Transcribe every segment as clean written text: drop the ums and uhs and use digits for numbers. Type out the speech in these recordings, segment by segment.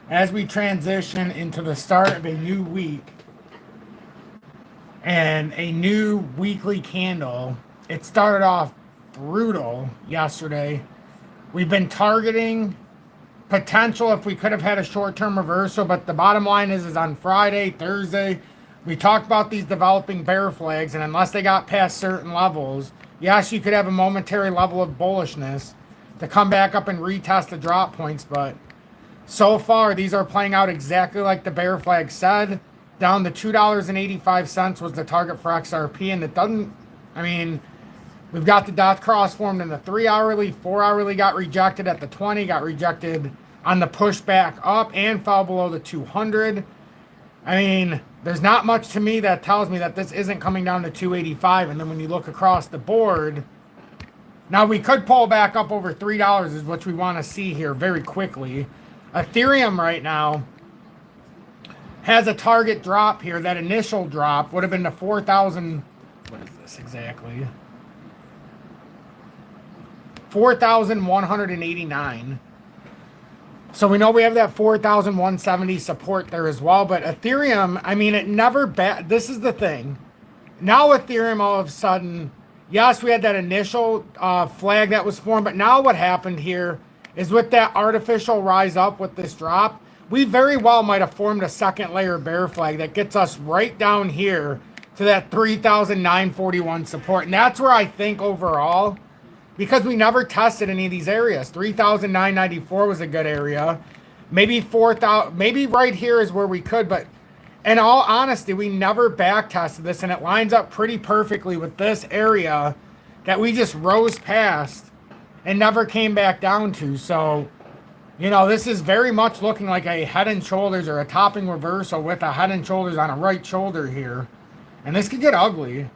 as we transition into the start of a new week and a new weekly candle. It started off brutal yesterday. We've been targeting potential if we could have had a short-term reversal, but the bottom line is on Friday, Thursday, we talked about these developing bear flags, and unless they got past certain levels, yes, you could have a momentary level of bullishness to come back up and retest the drop points, but so far these are playing out exactly like the bear flag said. Down to $2.85 was the target for XRP, and it doesn't, I mean, we've got the dots cross formed in the 3-hourly, 4-hourly got rejected at the 20, got rejected on the push back up and fell below the 200. I mean, there's not much to me that tells me that this isn't coming down to 285. And then when you look across the board, now we could pull back up over $3 is what we want to see here very quickly. Ethereum right now has a target drop here. That initial drop would have been the 4,000. What is this exactly? 4,189. So we know we have that 4,170 support there as well. But Ethereum, I mean, it never this is the thing. Now Ethereum all of a sudden, yes, we had that initial flag that was formed. But now what happened here is with that artificial rise up with this drop, we very well might have formed a second layer bear flag that gets us right down here to that 3,941 support. And that's where I think overall, because we never tested any of these areas. 3,994 was a good area. Maybe 4,000, maybe right here is where we could, but in all honesty, we never back tested this, and it lines up pretty perfectly with this area that we just rose past and never came back down to. So, you know, this is very much looking like a head and shoulders or a topping reversal with a head and shoulders on a right shoulder here. And this could get ugly.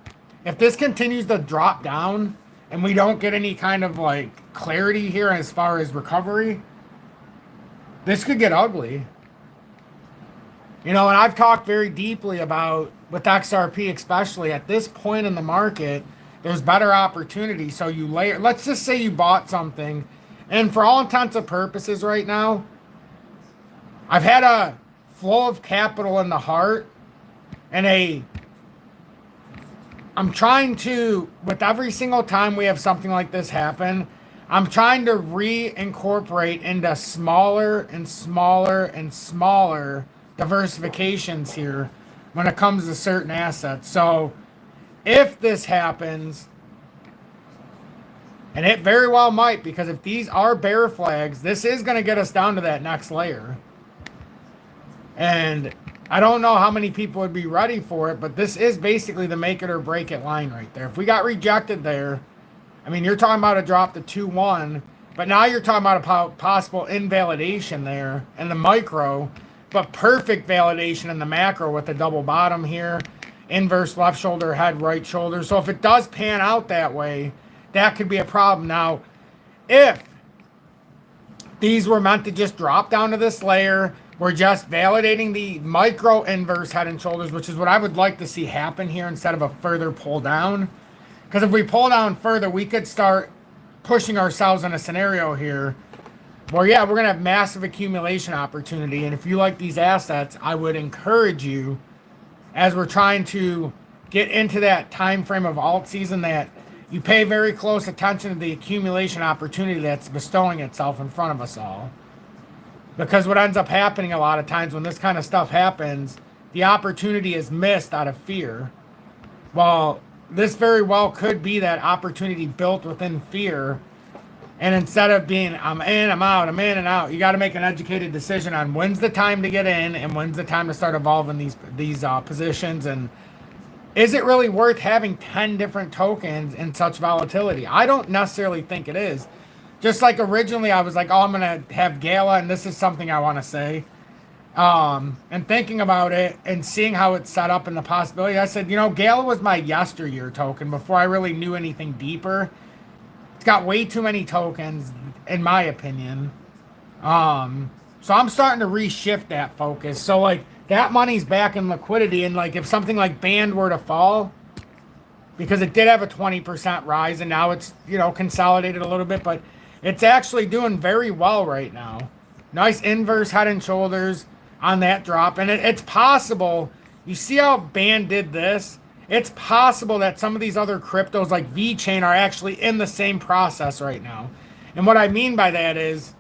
If this continues to drop down, and we don't get any kind of like clarity here as far as recovery, this could get ugly. You know, and I've talked very deeply about, with XRP especially, at this point in the market, there's better opportunity. So you layer, let's just say you bought something, and for all intents and purposes right now, I've had a flow of capital in the heart and I'm trying to, with every single time we have something like this happen, I'm trying to reincorporate into smaller and smaller and smaller diversifications here when it comes to certain assets. So if this happens, and it very well might, because if these are bear flags, this is going to get us down to that next layer. And I don't know how many people would be ready for it, but this is basically the make it or break it line right there. If we got rejected there, I mean, you're talking about a drop to 2-1, but now you're talking about a possible invalidation there in the micro, but perfect validation in the macro with the double bottom here, inverse left shoulder, head, right shoulder. So if it does pan out that way, that could be a problem. Now, if these were meant to just drop down to this layer, we're just validating the micro inverse head and shoulders, which is what I would like to see happen here instead of a further pull down. Because if we pull down further, we could start pushing ourselves in a scenario here where, yeah, we're going to have massive accumulation opportunity. And if you like these assets, I would encourage you, as we're trying to get into that time frame of alt season, that you pay very close attention to the accumulation opportunity that's bestowing itself in front of us all. Because what ends up happening a lot of times when this kind of stuff happens, the opportunity is missed out of fear. Well, this very well could be that opportunity built within fear. And instead of being, I'm in, I'm out, I'm in and out, you got to make an educated decision on when's the time to get in and when's the time to start evolving these positions. And is it really worth having 10 different tokens in such volatility? I don't necessarily think it is. Just like originally I was like, oh, I'm going to have Gala, and this is something I want to say. And thinking about it and seeing how it's set up and the possibility, I said, you know, Gala was my yesteryear token before I really knew anything deeper. It's got way too many tokens, in my opinion. So I'm starting to reshift that focus. So, like, that money's back in liquidity, and, like, if something like Band were to fall, because it did have a 20% rise, and now it's, you know, consolidated a little bit, but it's actually doing very well right now. Nice inverse head and shoulders on that drop. And it's possible, you see how Band did this? It's possible that some of these other cryptos like VeChain are actually in the same process right now. And what I mean by that is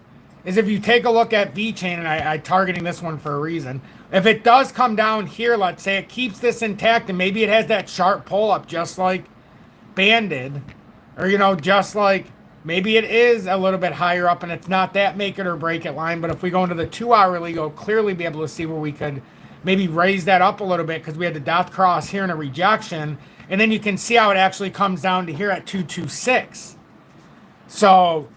if you take a look at VeChain, and I'm targeting this one for a reason, if it does come down here, let's say it keeps this intact and maybe it has that sharp pull up just like Band did, or, you know, just like maybe it is a little bit higher up and it's not that make it or break it line. But if we go into the 2 hourly, you'll clearly be able to see where we could maybe raise that up a little bit because we had the death cross here and a rejection. And then you can see how it actually comes down to here at 226. So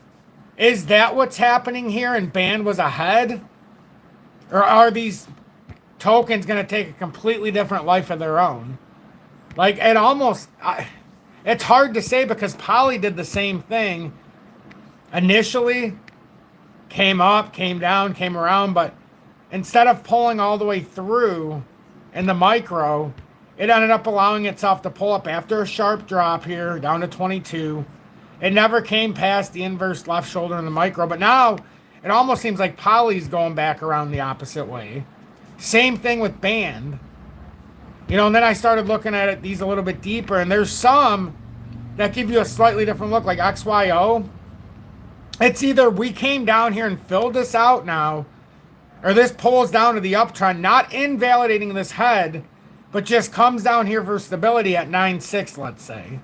is that what's happening here and Band was ahead? Or are these tokens going to take a completely different life of their own? Like, it almost... it's hard to say because Poly did the same thing. Initially, came up, came down, came around, but instead of pulling all the way through in the micro, it ended up allowing itself to pull up after a sharp drop here, down to 22. It never came past the inverse left shoulder in the micro, but now it almost seems like Poly's going back around the opposite way. Same thing with Band. You know, and then I started looking at it, these a little bit deeper, and there's some that give you a slightly different look, like XYO. It's either we came down here and filled this out now, or this pulls down to the uptrend, not invalidating this head, but just comes down here for stability at 9.6, let's say.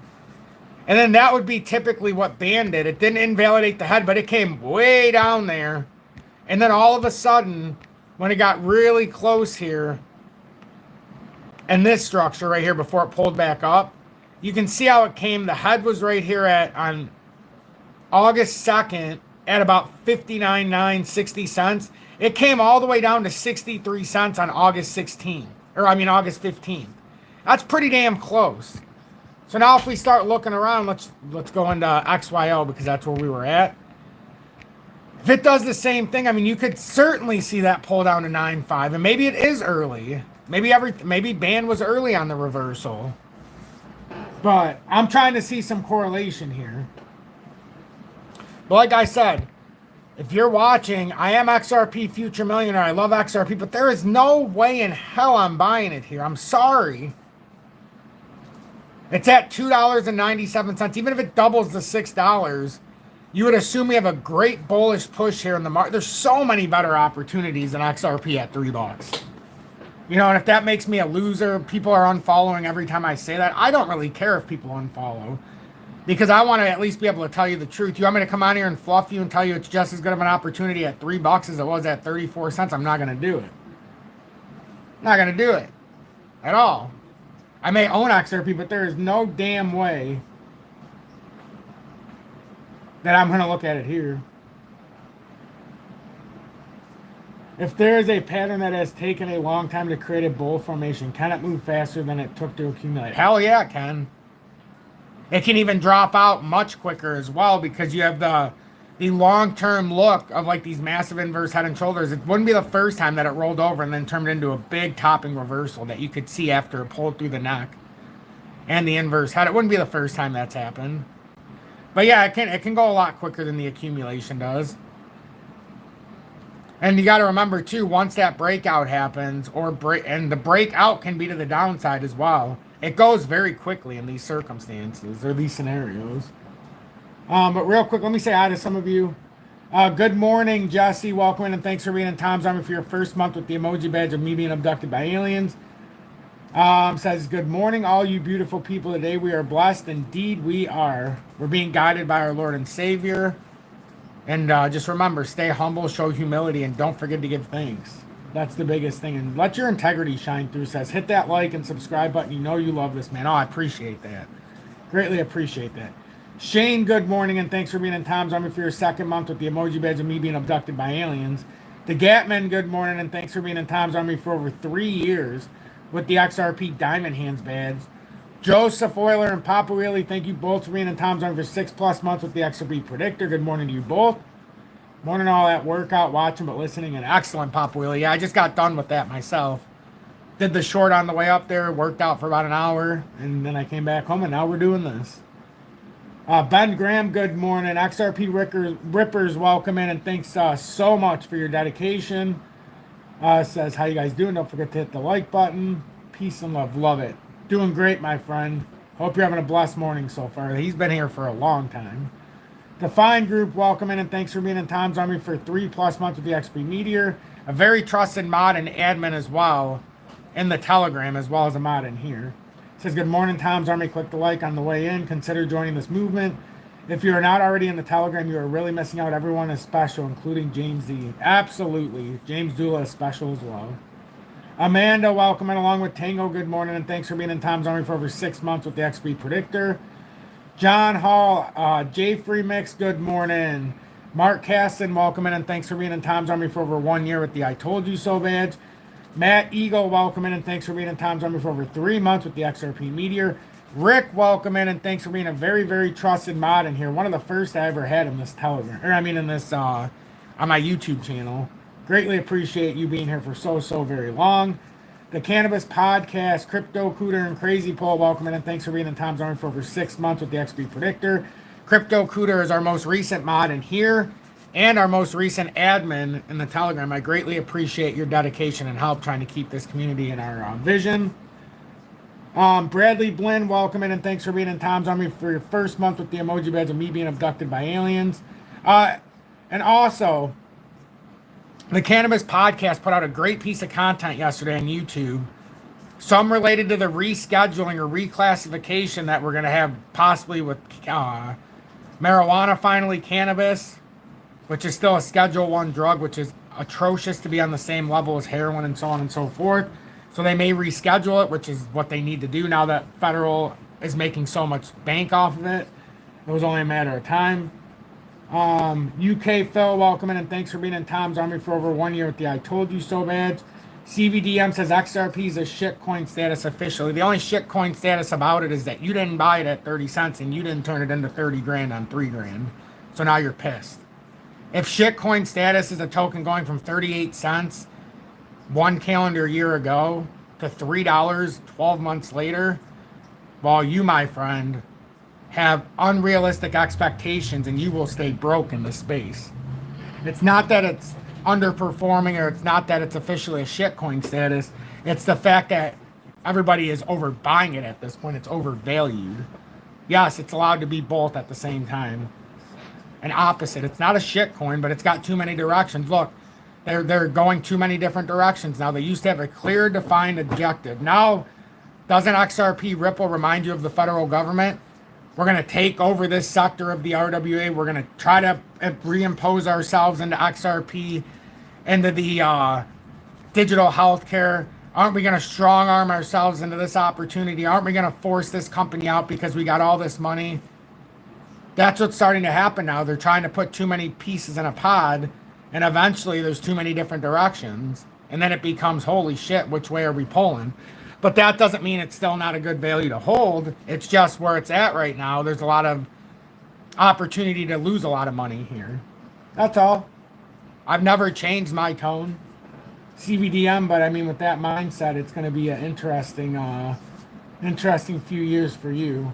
And then that would be typically what Band did. It didn't invalidate the head, but it came way down there. And then all of a sudden, when it got really close here, and this structure right here before it pulled back up, you can see how it came. The head was right here on August 2nd at about 59.9, 60 cents. It came all the way down to 63 cents on August 16th, or I mean August 15th. That's pretty damn close. So now if we start looking around, let's go into XYO because that's where we were at. If it does the same thing, I mean, you could certainly see that pull down to 9.5, and maybe it is early. Maybe Band was early on the reversal. But I'm trying to see some correlation here. But like I said, if you're watching, I am XRP Future Millionaire. I love XRP, but there is no way in hell I'm buying it here. I'm sorry. It's at $2.97. Even if it doubles to $6, you would assume we have a great bullish push here in the market. There's so many better opportunities than XRP at $3. You know, and if that makes me a loser, people are unfollowing every time I say that. I don't really care if people unfollow because I want to at least be able to tell you the truth. You want me to come on here and fluff you and tell you it's just as good of an opportunity at $3 as it was at 34 cents? I'm not going to do it. Not going to do it at all. I may own XRP, but there is no damn way that I'm going to look at it here. If there is a pattern that has taken a long time to create a bull formation, can it move faster than it took to accumulate? Hell yeah, it can. It can even drop out much quicker as well because you have the long-term look of like these massive inverse head and shoulders. It wouldn't be the first time that it rolled over and then turned into a big topping reversal that you could see after it pulled through the neck and the inverse head. It wouldn't be the first time that's happened. But yeah, it can go a lot quicker than the accumulation does. And you got to remember too, once that breakout happens, and the breakout can be to the downside as well. It goes very quickly in these circumstances or these scenarios. But real quick, let me say hi to some of you. Good morning, Jesse. Welcome in and thanks for being in Tom's Army for your first month with the emoji badge of me being abducted by aliens. Says, good morning, all you beautiful people. Today we are blessed. Indeed, we are. We're being guided by our Lord and Savior. And just remember, stay humble, show humility, and don't forget to give thanks. That's the biggest thing. And let your integrity shine through. Says, hit that like and subscribe button. You know you love this, man. Oh, I appreciate that. Greatly appreciate that. Shane, good morning, and thanks for being in Tom's Army for your second month with the emoji badge of me being abducted by aliens. The Gatman, good morning, and thanks for being in Tom's Army for over 3 years with the XRP Diamond Hands badge. Joseph Euler and Papa Wheelie, thank you both for being in Tom's Army for 6+ months with the XRP Predictor. Good morning to you both. Morning all that workout, watching but listening, and excellent, Papa Wheelie. Yeah, I just got done with that myself. Did the short on the way up there, worked out for about an hour, and then I came back home, and now we're doing this. Ben Graham, good morning. XRP Rippers, welcome in, and thanks so much for your dedication. Says, how you guys doing? Don't forget to hit the like button. Peace and love it. Doing great, my friend. Hope you're having a blessed morning so far. He's been here for a long time. Define Group, welcome in, and thanks for being in Tom's Army for 3+ months with the XP Meteor. A very trusted mod and admin as well in the Telegram, as well as a mod in here. Says, good morning, Tom's Army. Click the like on the way in. Consider joining this movement. If you are not already in the Telegram, you are really missing out. Everyone is special, including James Z. Absolutely. James Dula is special as well. Amanda, welcome in along with Tango. Good morning, and thanks for being in Tom's Army for over 6 months with the XP Predictor. John Hall, J Free Mix, good morning. Mark Caston, welcome in, and thanks for being in Tom's Army for over 1 year with the I Told You So badge. Matt Eagle, welcome in, and thanks for being in Tom's Army for over 3 months with the XRP Meteor. Rick, welcome in, and thanks for being a very, very trusted mod in here. One of the first I ever had in this Telegram, in this, on my YouTube channel. Greatly appreciate you being here for so very long. The Cannabis Podcast, Crypto Cooter, and Crazy Pole, welcome in, and thanks for being in Tom's Army for over 6 months with the XP Predictor. Crypto Cooter is our most recent mod in here and our most recent admin in the Telegram. I greatly appreciate your dedication and help trying to keep this community in our vision. Bradley Blinn, welcome in, and thanks for being in Tom's Army for your first month with the emoji badge of me being abducted by aliens. And also, the Cannabis Podcast put out a great piece of content yesterday on YouTube. Some related to the rescheduling or reclassification that we're going to have possibly with marijuana, finally cannabis, which is still a Schedule 1 drug, which is atrocious to be on the same level as heroin and so on and so forth. So they may reschedule it, which is what they need to do now that federal is making so much bank off of it. It was only a matter of time. UK Phil, welcome in, and thanks for being in Tom's Army for over 1 year with the I Told You So badge. CVDM says XRP is a shitcoin status officially. The only shitcoin status about it is that you didn't buy it at 30 cents and you didn't turn it into 30 grand on 3 grand. So now you're pissed. If shitcoin status is a token going from 38 cents 1 calendar year ago to $3 12 months later, well, you, my friend, have unrealistic expectations and you will stay broke in this space. It's not that it's underperforming or it's not that it's officially a shitcoin status. It's the fact that everybody is overbuying it at this point. It's overvalued. Yes, it's allowed to be both at the same time. And opposite. It's not a shitcoin, but it's got too many directions. Look, they're going too many different directions now. They used to have a clear, defined objective. Now, doesn't XRP Ripple remind you of the federal government? We're going to take over this sector of the RWA. We're going to try to reimpose ourselves into XRP, into the digital healthcare. Aren't we going to strong arm ourselves into this opportunity? Aren't we going to force this company out because we got all this money? That's what's starting to happen now. They're trying to put too many pieces in a pod, and eventually there's too many different directions. And then it becomes, holy shit, which way are we pulling? But that doesn't mean it's still not a good value to hold. It's just where it's at right now. There's a lot of opportunity to lose a lot of money here. That's all. I've never changed my tone. CVDM, but I mean, with that mindset, it's going to be an interesting few years for you.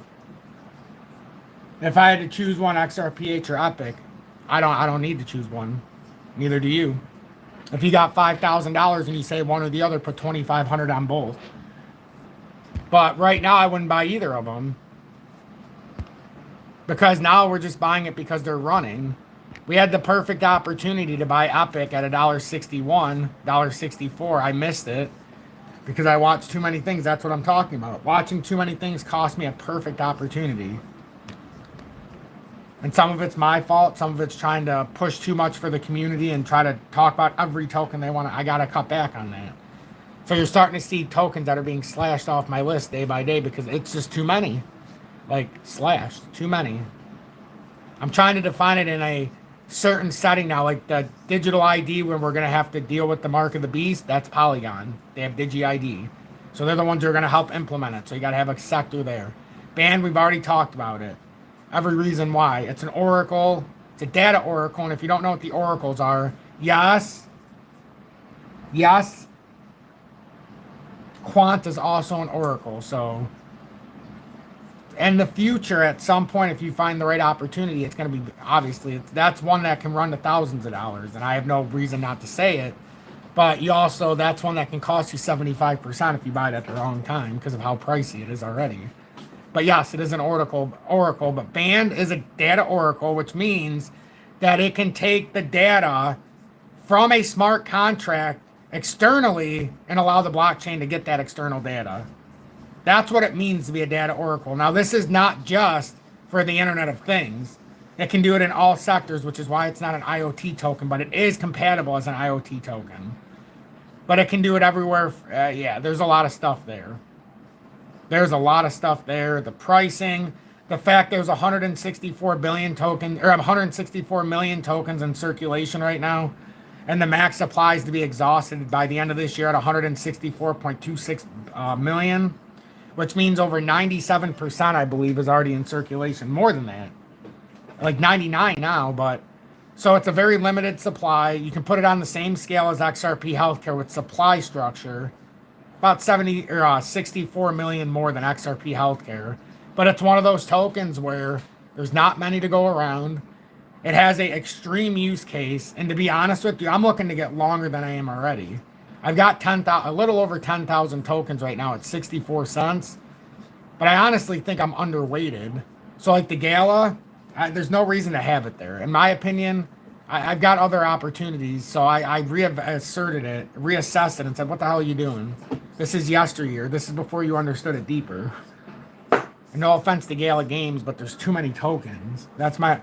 If I had to choose one, XRPH or Epic, I don't need to choose one. Neither do you. If you got $5,000 and you say one or the other, put $2,500 on both. But right now, I wouldn't buy either of them. Because now we're just buying it because they're running. We had the perfect opportunity to buy Epic at $1.61, $1.64. I missed it because I watched too many things. That's what I'm talking about. Watching too many things cost me a perfect opportunity. And some of it's my fault. Some of it's trying to push too much for the community and try to talk about every token they want. I got to cut back on that. So you're starting to see tokens that are being slashed off my list day by day because it's just too many. Like, slashed. Too many. I'm trying to define it in a certain setting now. Like the digital ID, when we're going to have to deal with the mark of the beast, that's Polygon. They have Digi ID. So they're the ones who are going to help implement it. So you got to have a sector there. Band, we've already talked about it. Every reason why. It's an oracle. It's a data oracle. And if you don't know what the oracles are, yes. Quant is also an oracle. So in the future, at some point, if you find the right opportunity, it's going to be obviously that's one that can run to thousands of dollars, and I have no reason not to say it. But you also that's one that can cost you 75% if you buy it at the wrong time because of how pricey it is already. But yes, it is an oracle, but Band is a data oracle, which means that it can take the data from a smart contract externally and allow the blockchain to get that external data. That's what it means to be a data oracle. Now, this is not just for the Internet of Things. It can do it in all sectors, which is why it's not an IoT token, but it is compatible as an IoT token. But it can do it everywhere. Yeah, there's a lot of stuff there. There's a lot of stuff there. The pricing, the fact there's 164 billion tokens, or 164 million tokens in circulation right now, and the max supply is to be exhausted by the end of this year at 164.26 million, which means over 97%, I believe, is already in circulation. More than that, like 99 now, but so it's a very limited supply. You can put it on the same scale as XRP Healthcare with supply structure. About 70 or 64 million more than XRP Healthcare. But it's one of those tokens where there's not many to go around. It has a extreme use case. And to be honest with you, I'm looking to get longer than I am already. I've got a little over 10,000 tokens right now at 64 cents. But I honestly think I'm underweighted. So like the Gala, there's no reason to have it there. In my opinion, I've got other opportunities. So I reassessed it and said, what the hell are you doing? This is yesteryear. This is before you understood it deeper. And no offense to Gala Games, but there's too many tokens. That's my...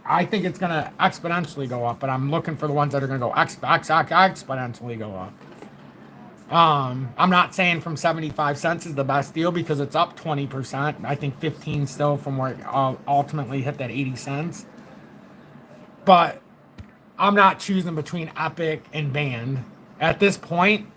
I think it's going to exponentially go up, but I'm looking for the ones that are going to go exponentially go up. I'm not saying from 75 cents is the best deal because it's up 20%. I think 15 still from where it ultimately hit that 80 cents. But I'm not choosing between Epic and Band. At this point,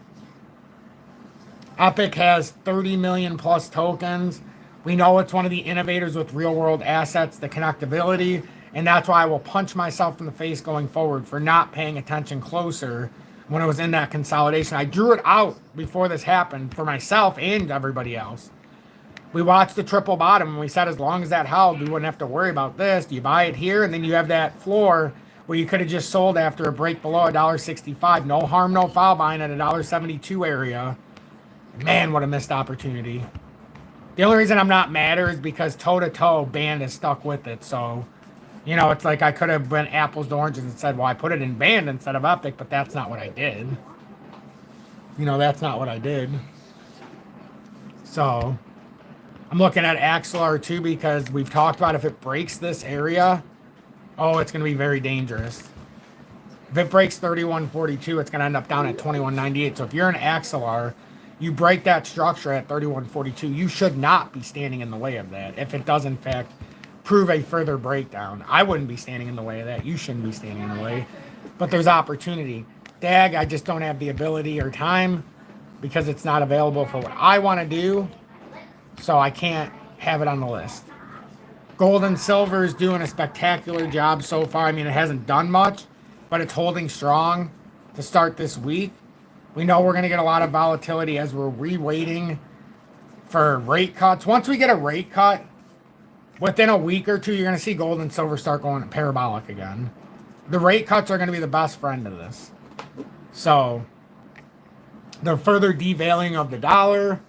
Epic has 30 million plus tokens. We know it's one of the innovators with real world assets, the connectability, and that's why I will punch myself in the face going forward for not paying attention closer when it was in that consolidation. I drew it out before this happened for myself and everybody else. We watched the triple bottom and we said as long as that held, we wouldn't have to worry about this. Do you buy it here? And then you have that floor where you could have just sold after a break below $1.65. No harm, no foul buying at $1.72 area. Man, what a missed opportunity. The only reason I'm not madder is because toe-to-toe Band is stuck with it. So, you know, it's like I could have went apples to oranges and said, well, I put it in Band instead of Epic, but that's not what I did. You know, that's not what I did. So, I'm looking at Axelar too because we've talked about if it breaks this area, oh, it's going to be very dangerous. If it breaks 31.42, it's going to end up down at 21.98. So if you're an Axelar, you break that structure at 31.42, you should not be standing in the way of that. If it does, in fact, prove a further breakdown, I wouldn't be standing in the way of that. You shouldn't be standing in the way. But there's opportunity. DAG, I just don't have the ability or time because it's not available for what I want to do. So I can't have it on the list. Gold and silver is doing a spectacular job so far. I mean, it hasn't done much, but it's holding strong to start this week. We know we're going to get a lot of volatility as we're re-waiting for rate cuts. Once we get a rate cut, within a week or two, you're going to see gold and silver start going parabolic again. The rate cuts are going to be the best friend of this. So, the further devaluing of the dollar.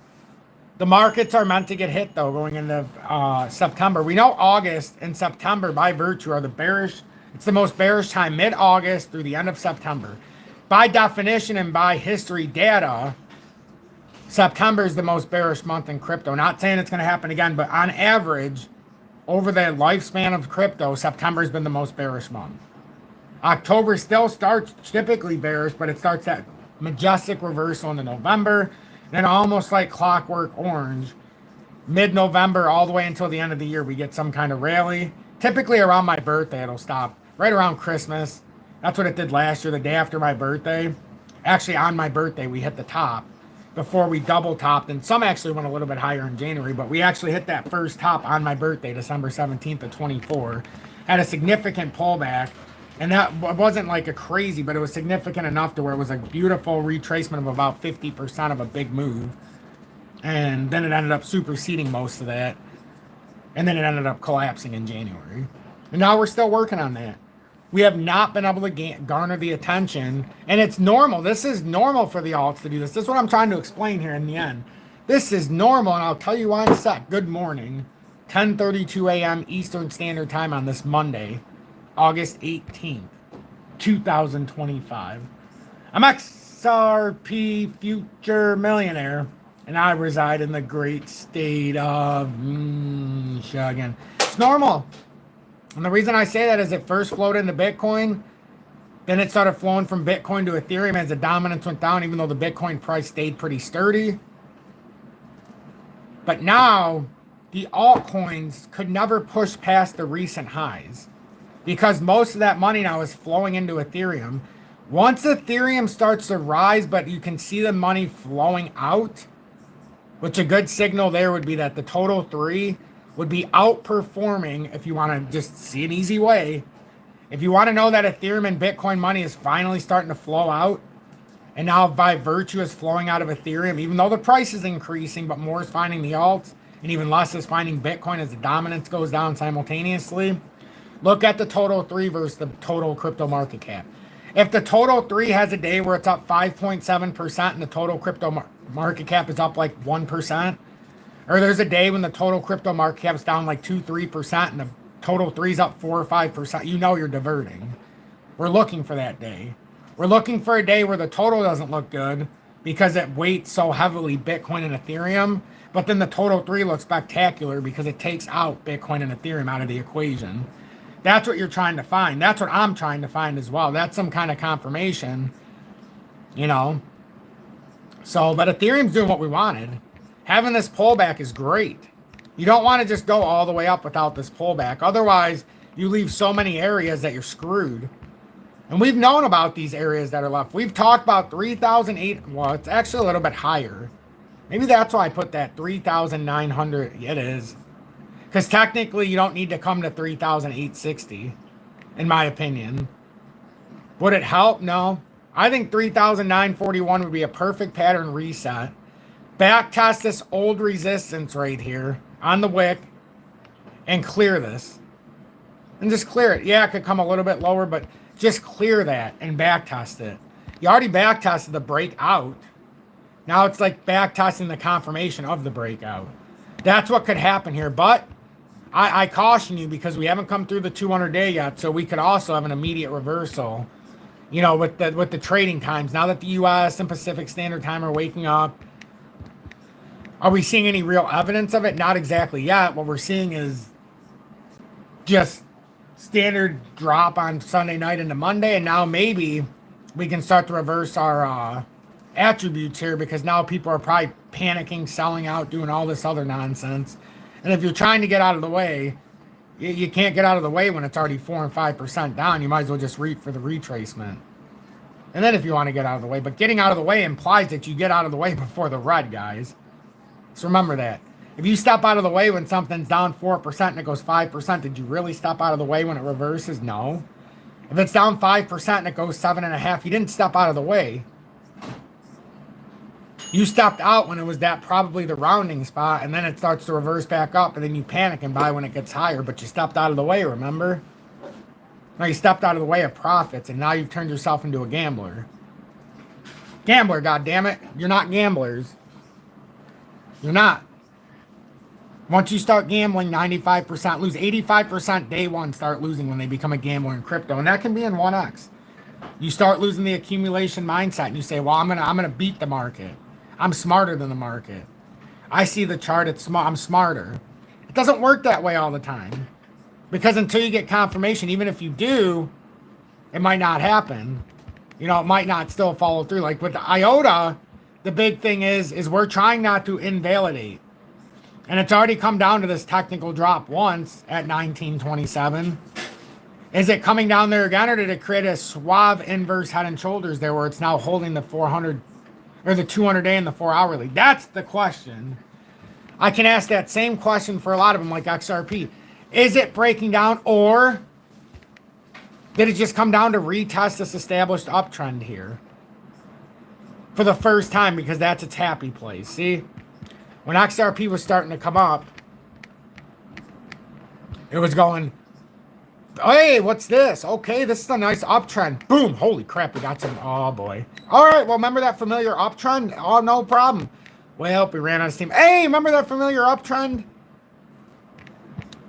The markets are meant to get hit, though, going into September. We know August and September, by virtue, are the bearish. It's the most bearish time, mid-August through the end of September. By definition and by history data, September is the most bearish month in crypto. Not saying it's going to happen again, but on average, over the lifespan of crypto, September has been the most bearish month. October still starts typically bearish, but it starts that majestic reversal into November. Then almost like clockwork orange, mid-November all the way until the end of the year, we get some kind of rally. Typically around my birthday, it'll stop. Right around Christmas. That's what it did last year, the day after my birthday. Actually, on my birthday, we hit the top before we double topped. And some actually went a little bit higher in January, but we actually hit that first top on my birthday, December 17th of 24. Had a significant pullback. And that wasn't like a crazy, but it was significant enough to where it was a beautiful retracement of about 50% of a big move. And then it ended up superseding most of that. And then it ended up collapsing in January. And now we're still working on that. We have not been able to garner the attention. And it's normal. This is normal for the alts to do this. This is what I'm trying to explain here in the end. This is normal, and I'll tell you why in a sec. Good morning. 10:32 a.m. Eastern Standard Time on this Monday, August 18th, 2025. I'm XRP Future Millionaire, and I reside in the great state of Michigan. It's normal. And the reason I say that is it first flowed into Bitcoin. Then it started flowing from Bitcoin to Ethereum as the dominance went down, even though the Bitcoin price stayed pretty sturdy. But now, the altcoins could never push past the recent highs because most of that money now is flowing into Ethereum. Once Ethereum starts to rise, but you can see the money flowing out, which a good signal there would be that the total 3 would be outperforming, if you want to just see an easy way. If you want to know that Ethereum and Bitcoin money is finally starting to flow out, and now by virtue is flowing out of Ethereum, even though the price is increasing, but more is finding the alts, and even less is finding Bitcoin as the dominance goes down simultaneously. Look at the total 3 versus the total crypto market cap. If the total 3 has a day where it's up 5.7% and the total crypto market cap is up like 1%, or there's a day when the total crypto market cap is down like 2-3% and the total 3 is up 4 or 5%, you know you're diverting. We're looking for that day. We're looking for a day where the total doesn't look good because it weights so heavily Bitcoin and Ethereum, but then the total 3 looks spectacular because it takes out Bitcoin and Ethereum out of the equation. That's what you're trying to find. That's what I'm trying to find as well. That's some kind of confirmation, you know. So, but Ethereum's doing what we wanted. Having this pullback is great. You don't want to just go all the way up without this pullback. Otherwise, you leave so many areas that you're screwed. And we've known about these areas that are left. We've talked about 3,008. Well, it's actually a little bit higher. Maybe that's why I put that 3,900. It is. Because technically, you don't need to come to 3,860, in my opinion. Would it help? No. I think 3,941 would be a perfect pattern reset. Back test this old resistance right here on the wick and clear this. And just clear it. Yeah, it could come a little bit lower, but just clear that and back test it. You already back tested the breakout. Now it's like back testing the confirmation of the breakout. That's what could happen here. But I caution you because we haven't come through the 200-day yet, so we could also have an immediate reversal. You know, with the trading times. Now that the U.S. and Pacific Standard Time are waking up, are we seeing any real evidence of it? Not exactly yet. What we're seeing is just standard drop on Sunday night into Monday, and now maybe we can start to reverse our attributes here because now people are probably panicking, selling out, doing all this other nonsense. And if you're trying to get out of the way, you can't get out of the way when it's already 4 and 5% down. You might as well just reap for the retracement. And then if you want to get out of the way, but getting out of the way implies that you get out of the way before the red, guys. So remember that. If you step out of the way when something's down 4% and it goes 5%, did you really step out of the way when it reverses? No. If it's down 5% and it goes 7.5%, you didn't step out of the way. You stepped out when it was that probably the rounding spot, and then it starts to reverse back up, and then you panic and buy when it gets higher, but you stepped out of the way, remember? No, you stepped out of the way of profits, and now you've turned yourself into a gambler. Gambler, goddammit. You're not gamblers. You're not. Once you start gambling, 95% lose. 85% day one start losing when they become a gambler in crypto, and that can be in 1x. You start losing the accumulation mindset, and you say, well, I'm gonna beat the market. I'm smarter than the market. I see the chart, I'm smarter. It doesn't work that way all the time. Because until you get confirmation, even if you do, it might not happen. You know, it might not still follow through. Like with the IOTA, the big thing is we're trying not to invalidate. And it's already come down to this technical drop once at 1927. Is it coming down there again, or did it create a suave inverse head and shoulders there where it's now holding the 400 or the 200-day and the 4-hourly? That's the question. I can ask that same question for a lot of them, like XRP. Is it breaking down, or did it just come down to retest this established uptrend here for the first time because that's its happy place? See, when XRP was starting to come up, It was going, hey, what's this? Okay, this is a nice uptrend. Boom. Holy crap, we got some. Oh, boy. All right, well, remember that familiar uptrend? Oh, no problem. Well, we ran out of steam. Hey, remember that familiar uptrend?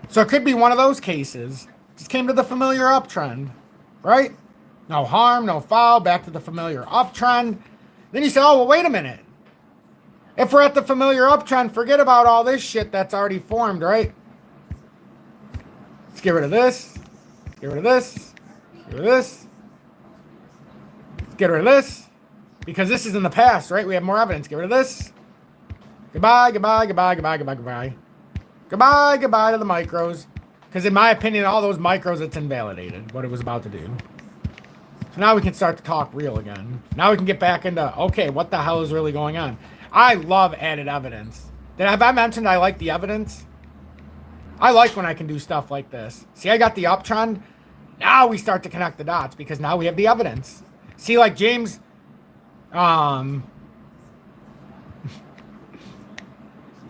So it could be one of those cases. Just came to the familiar uptrend, right? No harm, no foul, back to the familiar uptrend. Then you say, oh, well, wait a minute. If we're at the familiar uptrend, forget about all this shit that's already formed, right? Let's get rid of this. Get rid of this. Get rid of this. Let's get rid of this. Because this is in the past, right? We have more evidence. Get rid of this. Goodbye, goodbye, goodbye, goodbye, goodbye, goodbye. Goodbye, goodbye to the micros. Because in my opinion, all those micros, it's invalidated what it was about to do. So now we can start to talk real again. Now we can get back into, okay, what the hell is really going on? I love added evidence. Have I mentioned I like the evidence? I like when I can do stuff like this. See, I got the uptrend. Now we start to connect the dots because now we have the evidence. See, like James,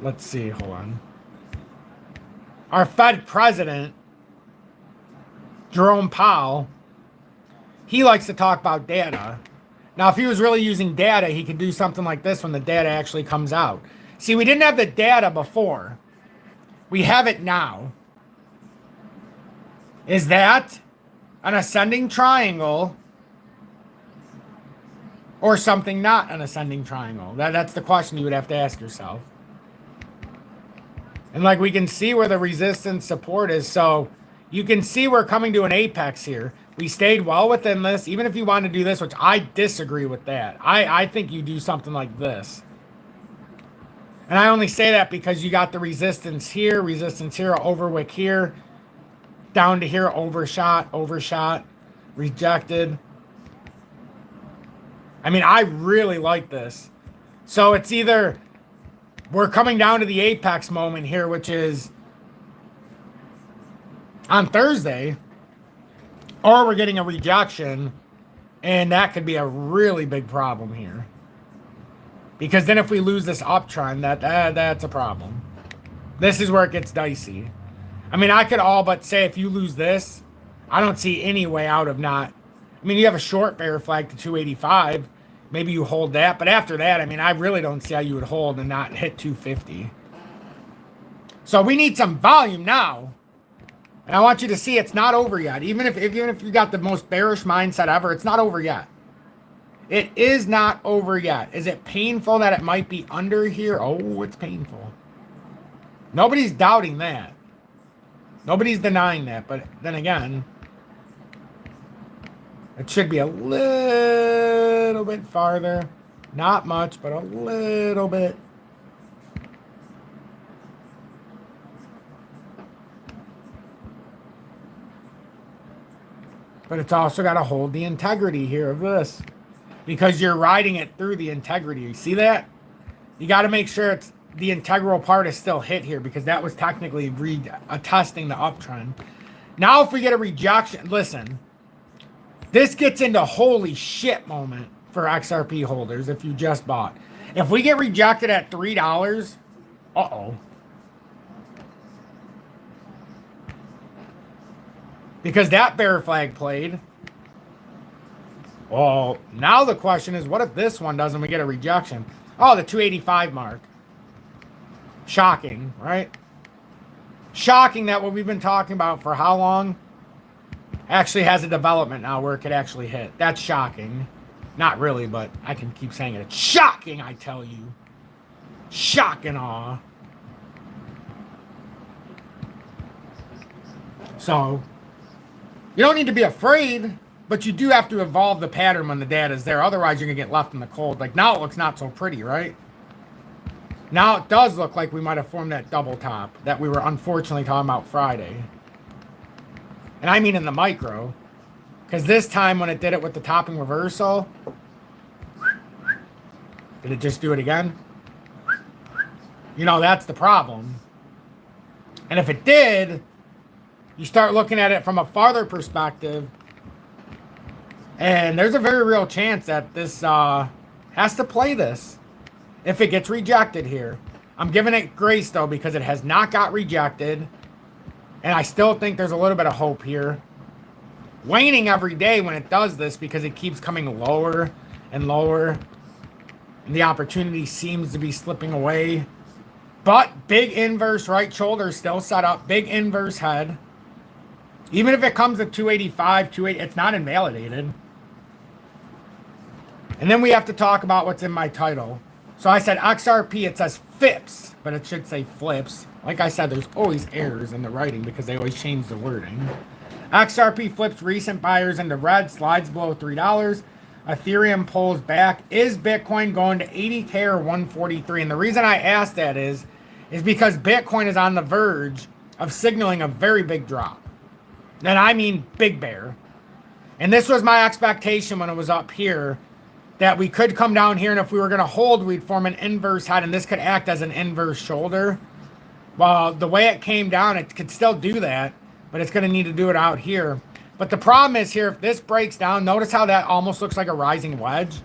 let's see, hold on. Our Fed president, Jerome Powell, he likes to talk about data. Now, if he was really using data, he could do something like this when the data actually comes out. See, we didn't have the data before. We have it now. Is that an ascending triangle or something not an ascending triangle? That's the question you would have to ask yourself. And like we can see where the resistance support is. So you can see we're coming to an apex here. We stayed well within this. Even if you want to do this, which I disagree with that. I think you do something like this. And I only say that because you got the resistance here, overwick here, down to here, overshot, rejected. I mean, I really like this. So it's either we're coming down to the apex moment here, which is on Thursday, or we're getting a rejection, and that could be a really big problem here. Because then if we lose this uptrend, that's a problem. This is where it gets dicey. I mean, I could all but say if you lose this, I don't see any way out of not. I mean, you have a short bear flag to 285. Maybe you hold that. But after that, I mean, I really don't see how you would hold and not hit 250. So we need some volume now. And I want you to see it's not over yet. Even if you got the most bearish mindset ever, it's not over yet. It is not over yet. Is it painful that it might be under here? Oh, it's painful. Nobody's doubting that. Nobody's denying that. But then again, it should be a little bit farther. Not much, but a little bit. But it's also got to hold the integrity here of this. Because you're riding it through the integrity. You see that? You got to make sure it's the integral part is still hit here. Because that was technically attesting the uptrend. Now if we get a rejection, listen. This gets into holy shit moment for XRP holders if you just bought. If we get rejected at $3, uh-oh. Because that bear flag played. Well, now the question is, what if this one doesn't, we get a rejection? Oh, the 285 mark. Shocking, right? Shocking that what we've been talking about for how long actually has a development now where it could actually hit. That's shocking. Not really, but I can keep saying it. It's shocking, I tell you. Shock and awe. So, you don't need to be afraid, but you do have to evolve the pattern when the data is there. Otherwise, you're going to get left in the cold. Like now it looks not so pretty, right? Now it does look like we might have formed that double top that we were unfortunately talking about Friday. And I mean in the micro. Because this time when it did it with the topping reversal, did it just do it again? You know, that's the problem. And if it did, you start looking at it from a farther perspective. And there's a very real chance that this has to play this if it gets rejected here. I'm giving it grace, though, because it has not got rejected. And I still think there's a little bit of hope here. Waning every day when it does this because it keeps coming lower and lower. And the opportunity seems to be slipping away. But big inverse right shoulder still set up. Big inverse head. Even if it comes at 285, 280, it's not invalidated. And then we have to talk about what's in my title. So I said XRP, it says FIPS, but it should say FlIPS. Like I said, there's always errors in the writing because they always change the wording. XRP flips recent buyers into red, slides below $3. Ethereum pulls back. Is Bitcoin going to 80K or 143? And the reason I asked that is because Bitcoin is on the verge of signaling a very big drop. And I mean big bear. And this was my expectation when it was up here, that we could come down here, and if we were going to hold, we'd form an inverse head, and this could act as an inverse shoulder. Well, the way it came down, it could still do that, but it's going to need to do it out here. But the problem is here, if this breaks down, notice how that almost looks like a rising wedge.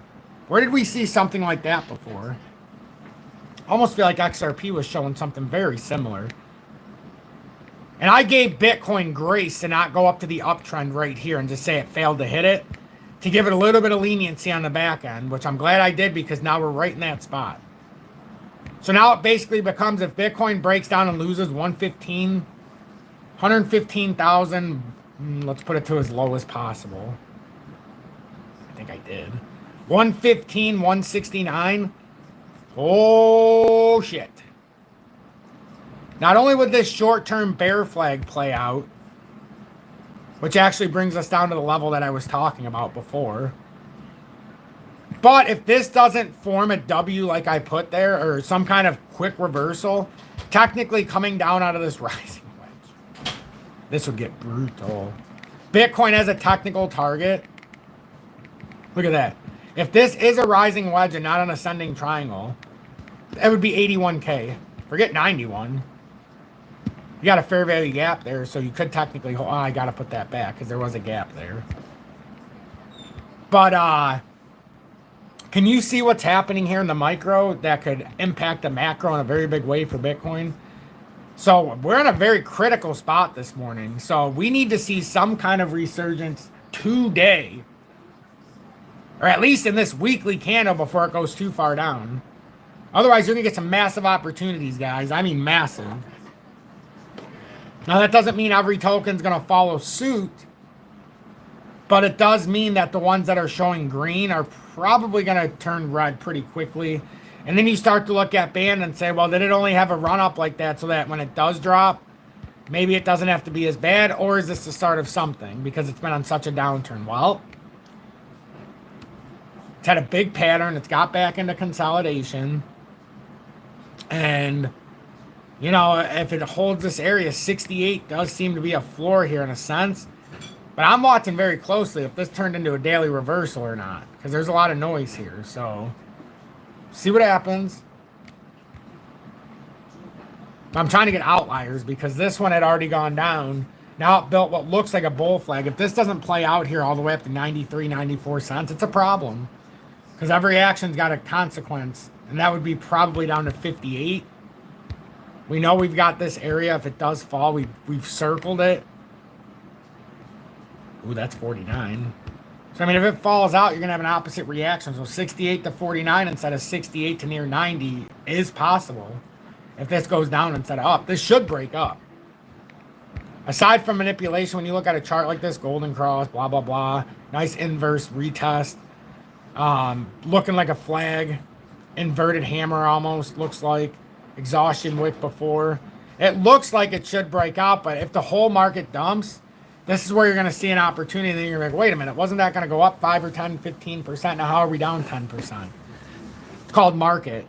Where did we see something like that before? Almost feel like XRP was showing something very similar. And I gave Bitcoin grace to not go up to the uptrend right here and just say it failed to hit it, to give it a little bit of leniency on the back end, which I'm glad I did because now we're right in that spot. So now it basically becomes, if Bitcoin breaks down and loses 115,000, let's put it to as low as possible. I think I did. 115, 169. Oh, shit. Not only would this short-term bear flag play out, which actually brings us down to the level that I was talking about before. But if this doesn't form a W like I put there, or some kind of quick reversal, technically coming down out of this rising wedge, this would get brutal. Bitcoin has a technical target. Look at that. If this is a rising wedge and not an ascending triangle, it would be 81K. Forget 91. You got a fair value gap there, so you could technically... Oh, I got to put that back because there was a gap there. But, can you see what's happening here in the micro that could impact the macro in a very big way for Bitcoin? So, we're in a very critical spot this morning. So, we need to see some kind of resurgence today. Or at least in this weekly candle before it goes too far down. Otherwise, you're going to get some massive opportunities, guys. I mean massive. Now, that doesn't mean every token's going to follow suit, but it does mean that the ones that are showing green are probably going to turn red pretty quickly. And then you start to look at band and say, well, did it only have a run-up like that so that when it does drop, maybe it doesn't have to be as bad, or is this the start of something because it's been on such a downturn? Well, it's had a big pattern. It's got back into consolidation. And... you know, if it holds this area, 68 does seem to be a floor here in a sense. But I'm watching very closely if this turned into a daily reversal or not. Because there's a lot of noise here. So, see what happens. I'm trying to get outliers because this one had already gone down. Now it built what looks like a bull flag. If this doesn't play out here all the way up to 93, 94 cents, it's a problem. Because every action's got a consequence. And that would be probably down to 58. We know we've got this area. If it does fall, we've circled it. Ooh, that's 49. So, I mean, if it falls out, you're going to have an opposite reaction. So, 68 to 49 instead of 68 to near 90 is possible. If this goes down instead of up. This should break up. Aside from manipulation, when you look at a chart like this, golden cross, blah, blah, blah. Nice inverse retest. Looking like a flag. Inverted hammer almost looks like. Exhaustion wick before. It looks like it should break out, but if the whole market dumps, this is where you're going to see an opportunity. Then you're like, wait a minute, wasn't that going to go up 5 or 10, 15%? Now how are we down 10%? It's called market.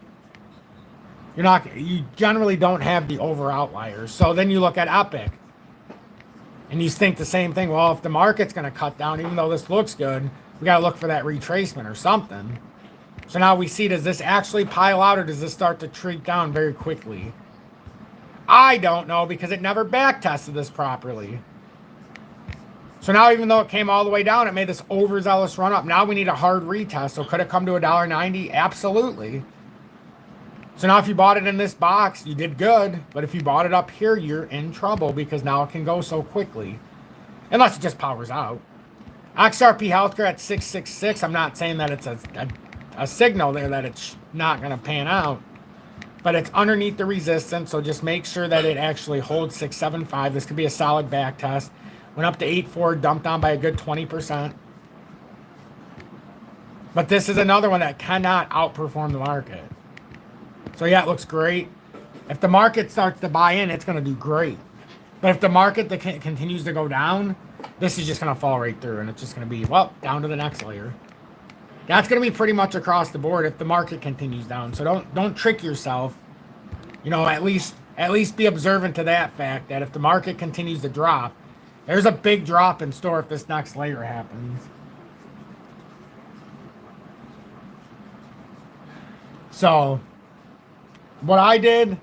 You generally don't have the over outliers. So then you look at Epic and you think the same thing. Well, if the market's going to cut down, even though this looks good, we got to look for that retracement or something. So now we see, does this actually pile out or does this start to shrink down very quickly? I don't know because it never back tested this properly. So now even though it came all the way down, it made this overzealous run up. Now we need a hard retest. So could it come to $1.90? Absolutely. So now if you bought it in this box, you did good. But if you bought it up here, you're in trouble because now it can go so quickly. Unless it just powers out. XRP Healthcare at 666. I'm not saying that it's a signal there that it's not going to pan out. But it's underneath the resistance. So just make sure that it actually holds 675. This could be a solid back test. Went up to 8.4, dumped down by a good 20%. But this is another one that cannot outperform the market. So yeah, it looks great. If the market starts to buy in, it's going to do great. But if the market continues to go down, this is just going to fall right through. And it's just going to be, well, down to the next layer. That's going to be pretty much across the board if the market continues down. So don't trick yourself. You know, at least be observant to that fact that if the market continues to drop, there's a big drop in store if this next layer happens. So what I did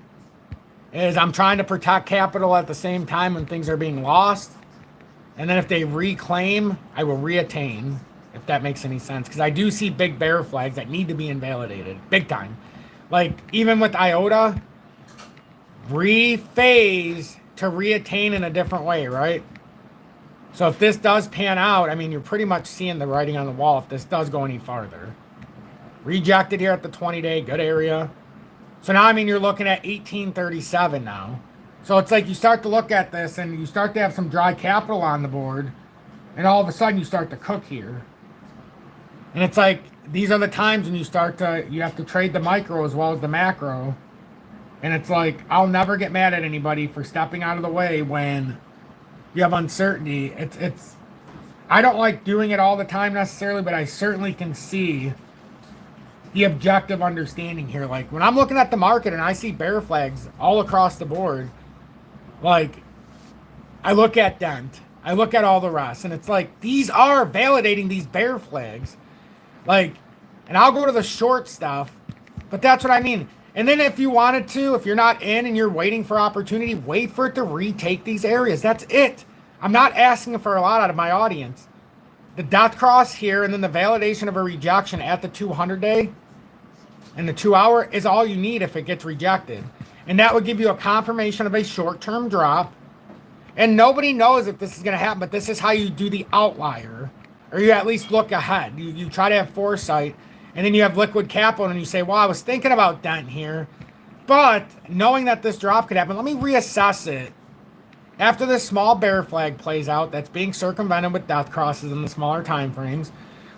is I'm trying to protect capital at the same time when things are being lost. And then if they reclaim, I will reattain, if that makes any sense. Because I do see big bear flags that need to be invalidated. Big time. Like, even with IOTA, rephase to reattain in a different way, right? So if this does pan out, I mean, you're pretty much seeing the writing on the wall if this does go any farther. Rejected here at the 20-day, good area. So now, I mean, you're looking at 1837 now. So it's like you start to look at this and you start to have some dry capital on the board. And all of a sudden you start to cook here. And it's like, these are the times when you have to trade the micro as well as the macro. And it's like, I'll never get mad at anybody for stepping out of the way when you have uncertainty. I don't like doing it all the time necessarily, but I certainly can see the objective understanding here. Like, when I'm looking at the market and I see bear flags all across the board, like, I look at Dent, I look at all the rest, and it's like, these are validating these bear flags. Like, and I'll go to the short stuff, but that's what I mean. And then if you wanted to, if you're not in and you're waiting for opportunity, wait for it to retake these areas. That's it. I'm not asking for a lot out of my audience. The death cross here and then the validation of a rejection at the 200-day and the 2-hour is all you need if it gets rejected. And that would give you a confirmation of a short-term drop. And nobody knows if this is going to happen, but this is how you do the outlier. Or you at least look ahead. You try to have foresight. And then you have liquid capital and you say, well, I was thinking about Dent here. But knowing that this drop could happen, let me reassess it. After this small bear flag plays out, that's being circumvented with death crosses in the smaller time frames.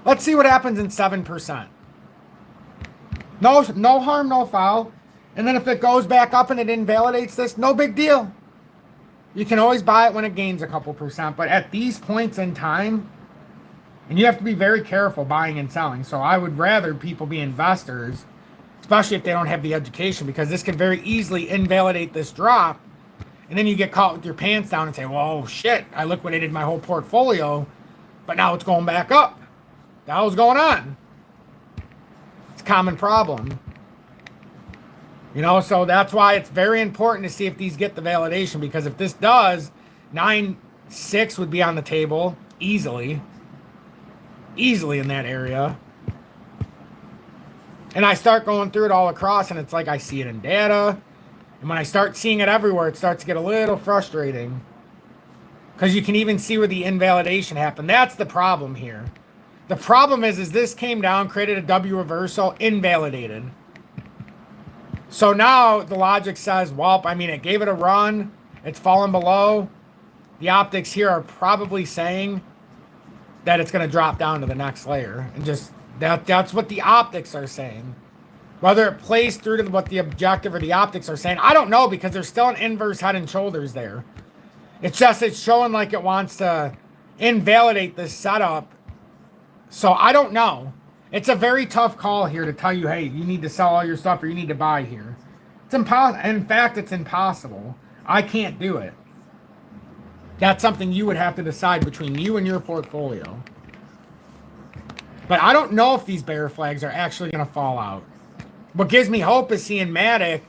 Let's see what happens in 7%. No harm, no foul. And then if it goes back up and it invalidates this, no big deal. You can always buy it when it gains a couple percent. But at these points in time, and you have to be very careful buying and selling. So I would rather people be investors, especially if they don't have the education, because this could very easily invalidate this drop. And then you get caught with your pants down and say, well, shit, I liquidated my whole portfolio, but now it's going back up. What the hell's going on? It's a common problem. You know, so that's why it's very important to see if these get the validation, because if this does, 9.6 would be on the table easily in that area. And I start going through it all across, and it's like I see it in data. And when I start seeing it everywhere, it starts to get a little frustrating. Because you can even see where the invalidation happened. That's the problem here. The problem is this came down, created a W reversal, invalidated. So now the logic says, well, I mean, it gave it a run. It's fallen below. The optics here are probably saying that it's going to drop down to the next layer. And just that's what the optics are saying. Whether it plays through to what the objective or the optics are saying, I don't know, because there's still an inverse head and shoulders there. It's showing like it wants to invalidate this setup. So I don't know. It's a very tough call here to tell you, hey, you need to sell all your stuff or you need to buy here. It's impossible. In fact, it's impossible. I can't do it. That's something you would have to decide between you and your portfolio. But I don't know if these bear flags are actually going to fall out. What gives me hope is seeing Matic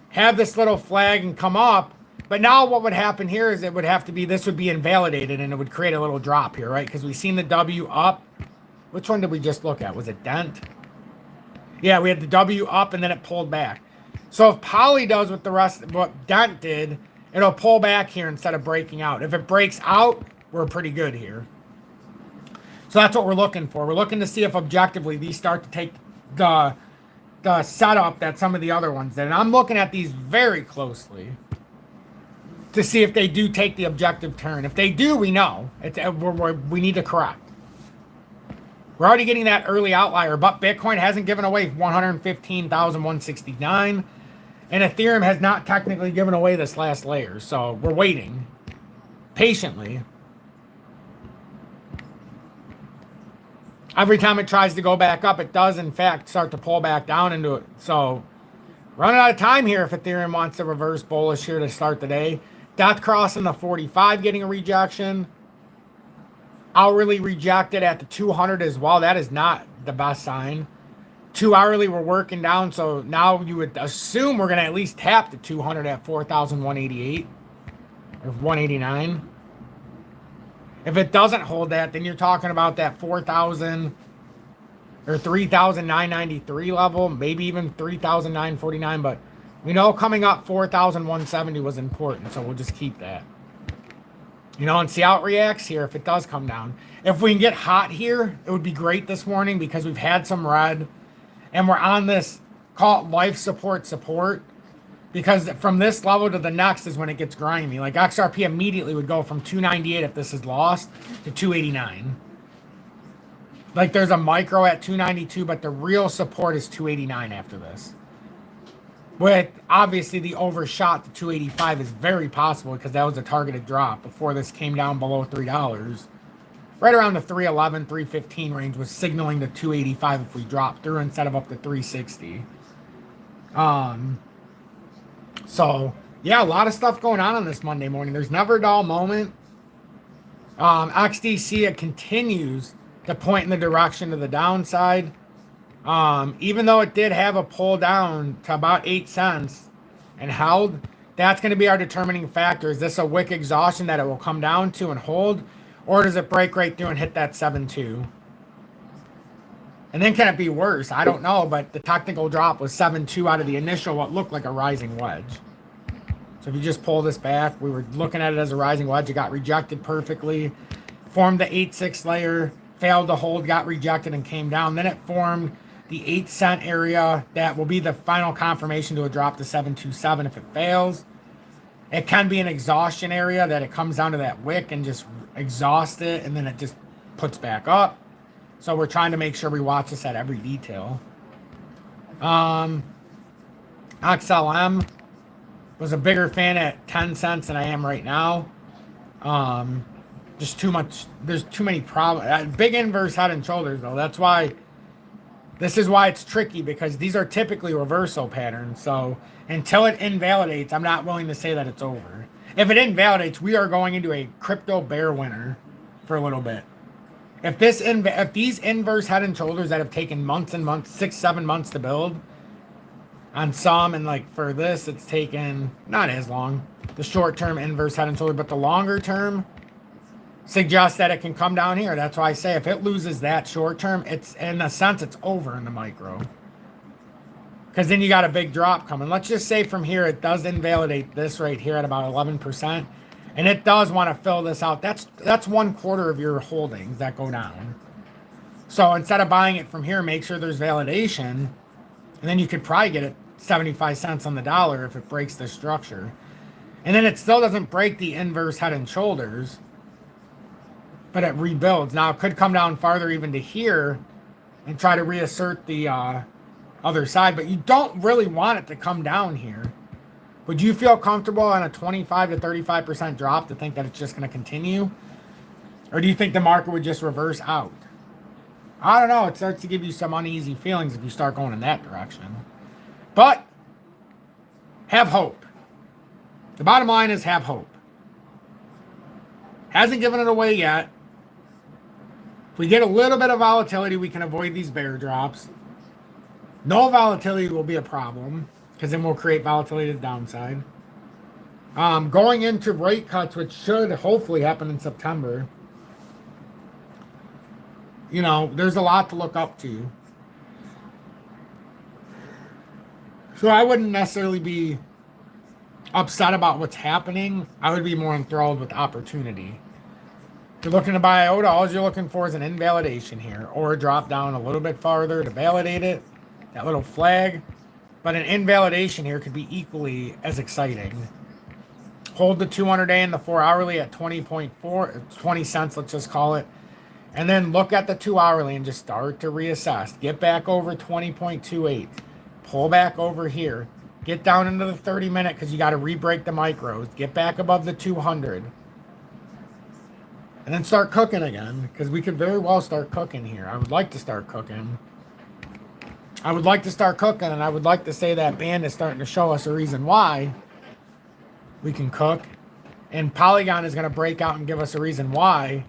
have this little flag and come up. But now what would happen here is this would be invalidated and it would create a little drop here, right? Because we've seen the W up. Which one did we just look at? Was it Dent? Yeah, we had the W up and then it pulled back. So if Poly does what Dent did, it'll pull back here instead of breaking out. If it breaks out, we're pretty good here. So that's what we're looking for. We're looking to see if objectively these start to take the setup that some of the other ones did. And I'm looking at these very closely to see if they do take the objective turn. If they do, we know. We need to correct. We're already getting that early outlier, but Bitcoin hasn't given away 115,169, and Ethereum has not technically given away this last layer. So we're waiting patiently. Every time it tries to go back up, it does, in fact, start to pull back down into it. So, running out of time here if Ethereum wants to reverse bullish here to start the day. Death crossing the 45, getting a rejection. Hourly rejected at the 200 as well. That is not the best sign. 2 hourly, we're working down. So, now you would assume we're going to at least tap the 200 at 4,188 or 189. If it doesn't hold that, then you're talking about that 4,000 or 3,993 level, maybe even 3,949. But we know coming up 4,170 was important, so we'll just keep that. You know, and see how it reacts here if it does come down. If we can get hot here, it would be great this morning because we've had some red, and we're on this, call it life support. Because from this level to the next is when it gets grimy. Like XRP immediately would go from 298 if this is lost to 289. Like there's a micro at 292, but the real support is 289 after this. With obviously the overshot to 285 is very possible because that was a targeted drop before this came down below $3. Right around the 311, 315 range was signaling to 285 if we drop through instead of up to 360. So, yeah, a lot of stuff going on this Monday morning. There's never a dull moment. XDC, it continues to point in the direction of the downside. Even though it did have a pull down to about 8 cents and held, that's going to be our determining factor. Is this a wick exhaustion that it will come down to and hold? Or does it break right through and hit that 7.2? And then can it be worse? I don't know, but the technical drop was 7.2 out of the initial what looked like a rising wedge. So if you just pull this back, we were looking at it as a rising wedge. It got rejected perfectly. Formed the 8.6 layer, failed to hold, got rejected and came down. Then it formed the 8 cent area that will be the final confirmation to a drop to 7.27 if it fails. It can be an exhaustion area that it comes down to that wick and just exhausts it, and then it just puts back up. So we're trying to make sure we watch this at every detail. XLM was a bigger fan at 10 cents than I am right now. Just too much. There's too many problems. Big inverse head and shoulders, though. That's why. This is why it's tricky, because these are typically reversal patterns. So until it invalidates, I'm not willing to say that it's over. If it invalidates, we are going into a crypto bear winter for a little bit. If these inverse head and shoulders that have taken months and months, 6-7 months to build on some, and like for this, it's taken not as long, the short term inverse head and shoulder, but the longer term suggests that it can come down here. That's why I say if it loses that short term, it's in a sense it's over in the micro. Because then you got a big drop coming. Let's just say from here it does invalidate this right here at about 11%. And it does want to fill this out. That's 1/4 of your holdings that go down. So instead of buying it from here, make sure there's validation. And then you could probably get it 75 cents on the dollar if it breaks the structure. And then it still doesn't break the inverse head and shoulders, but it rebuilds. Now it could come down farther even to here and try to reassert the other side, but you don't really want it to come down here. Would you feel comfortable on a 25 to 35% drop to think that it's just going to continue? Or do you think the market would just reverse out? I don't know. It starts to give you some uneasy feelings if you start going in that direction. But have hope. The bottom line is have hope. Hasn't given it away yet. If we get a little bit of volatility, we can avoid these bear drops. No volatility will be a problem, because then we'll create volatility to the downside. Going into rate cuts, which should hopefully happen in September, you know, there's a lot to look up to. So I wouldn't necessarily be upset about what's happening. I would be more enthralled with opportunity. If you're looking to buy IOTA, all you're looking for is an invalidation here, or drop down a little bit farther to validate it, that little flag. But an invalidation here could be equally as exciting. Hold the 200-day and the 4-hourly at 20.4, 20 cents, let's just call it. And then look at the 2-hourly and just start to reassess. Get back over 20.28. Pull back over here. Get down into the 30-minute because you got to re-break the micros. Get back above the 200. And then start cooking again, because we could very well start cooking here. I would like to start cooking. I would like to start cooking, and I would like to say that band is starting to show us a reason why we can cook. And Polygon is going to break out and give us a reason why,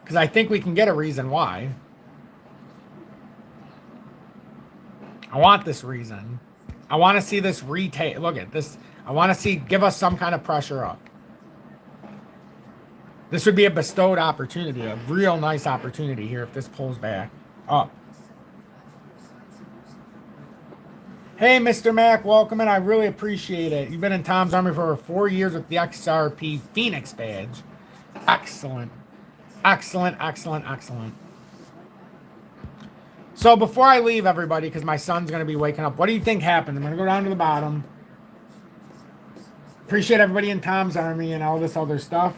because I think we can get a reason why. I want this reason. I want to see this retake. Look at this. I want to see, give us some kind of pressure up. This would be a bestowed opportunity, a real nice opportunity here if this pulls back up. Hey, Mr. Mac, welcome in. I really appreciate it. You've been in Tom's Army for over 4 years with the XRP Phoenix badge. Excellent. Excellent, excellent, excellent. So before I leave, everybody, because my son's going to be waking up, what do you think happened? I'm going to go down to the bottom. Appreciate everybody in Tom's Army and all this other stuff.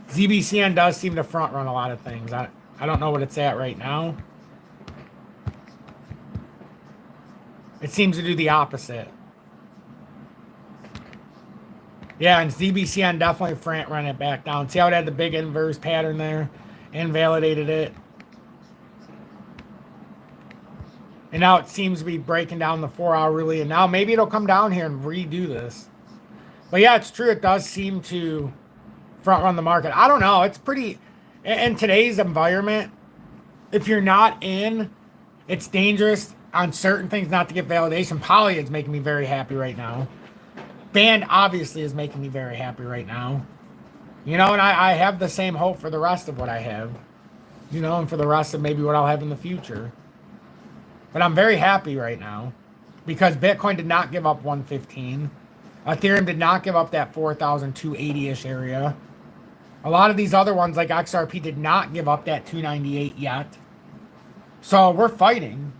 ZBCN does seem to front run a lot of things. I don't know what it's at right now. It seems to do the opposite. Yeah, and ZBCN definitely front run it back down. See how it had the big inverse pattern there? Invalidated it. And now it seems to be breaking down the 4-hourly. And now maybe it'll come down here and redo this. But yeah, it's true. It does seem to front run the market. I don't know. It's pretty, in today's environment, if you're not in, it's dangerous on certain things not to get validation. Poly is making me very happy right now. Band obviously is making me very happy right now. You know, and I have the same hope for the rest of what I have. You know, and for the rest of maybe what I'll have in the future. But I'm very happy right now because Bitcoin did not give up 115. Ethereum did not give up that 4,280-ish area. A lot of these other ones like XRP did not give up that 298 yet. So we're fighting.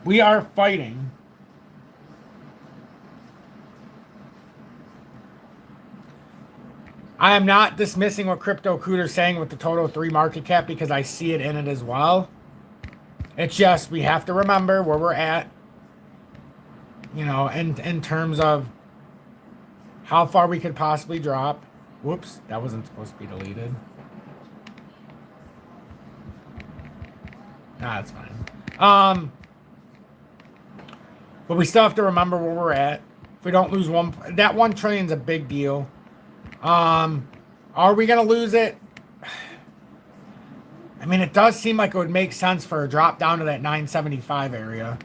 We are fighting. I am not dismissing what Crypto Cooter's saying with the total 3 market cap because I see it in it as well. It's just we have to remember where we're at, you know, in terms of how far we could possibly drop. Whoops, that wasn't supposed to be deleted. Nah, that's fine. But we still have to remember where we're at. If we don't lose that 1 trillion is a big deal. Are we going to lose it? I mean, it does seem like it would make sense for a drop down to that 975 area.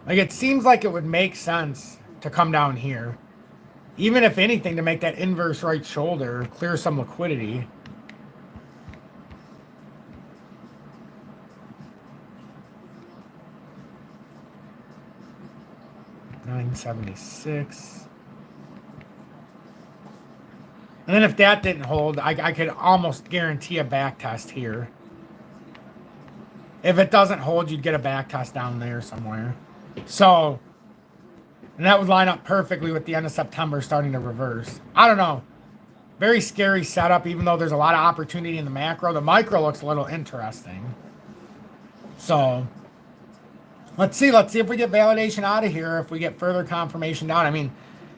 Like, it seems like it would make sense to come down here. Even if anything, to make that inverse right shoulder, clear some liquidity. $976. And then if that didn't hold, I could almost guarantee a back test here. If it doesn't hold, you'd get a back test down there somewhere. So, and that would line up perfectly with the end of September starting to reverse. I don't know. Very scary setup, even though there's a lot of opportunity in the macro. The micro looks a little interesting. So, let's see if we get validation out of here, if we get further confirmation down. I mean,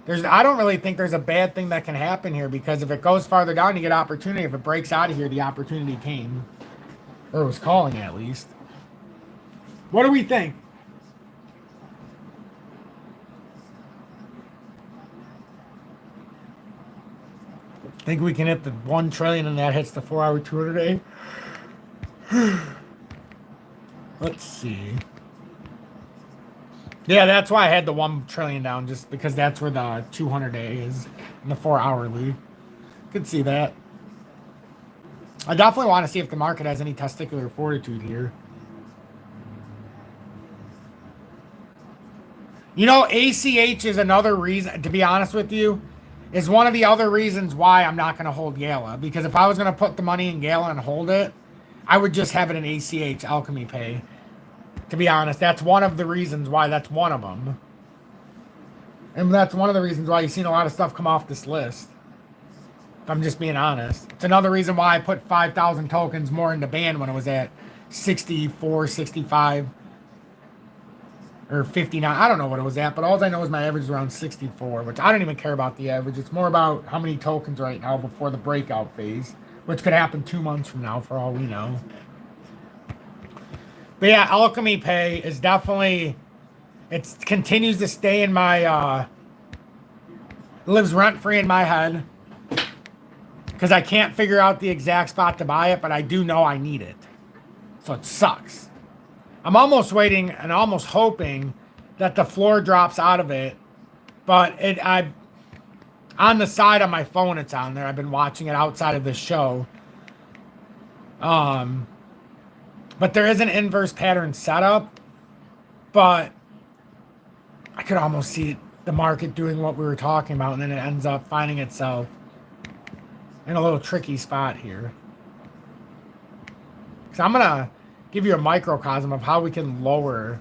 I don't really think there's a bad thing that can happen here because if it goes farther down, you get opportunity. If it breaks out of here, the opportunity came. Or was calling at least. What do we think? Think we can hit the 1 trillion and that hits the 4-hour 200-day? Let's see. Yeah, that's why I had the 1 trillion down, just because that's where the 200-day is in the 4-hourly. Could see that. I definitely want to see if the market has any testicular fortitude here. You know, ACH is another reason, to be honest with you, is one of the other reasons why I'm not going to hold Gala. Because if I was going to put the money in Gala and hold it, I would just have it in ACH, Alchemy Pay. To be honest, that's one of the reasons why. That's one of them. And that's one of the reasons why you've seen a lot of stuff come off this list. If I'm just being honest. It's another reason why I put 5,000 tokens more into band when it was at 64, 65, or 59. I don't know what it was at, but all I know is my average is around 64, which I don't even care about the average. It's more about how many tokens right now before the breakout phase, which could happen 2 months from now for all we know. But yeah, Alchemy Pay is definitely, it continues to stay in my, lives rent-free in my head. Because I can't figure out the exact spot to buy it, but I do know I need it. So it sucks. I'm almost waiting and almost hoping that the floor drops out of it. But on the side of my phone, it's on there. I've been watching it outside of the show. But there is an inverse pattern setup. But I could almost see the market doing what we were talking about, and then it ends up finding itself in a little tricky spot here. So I'm going to give you a microcosm of how we can lower,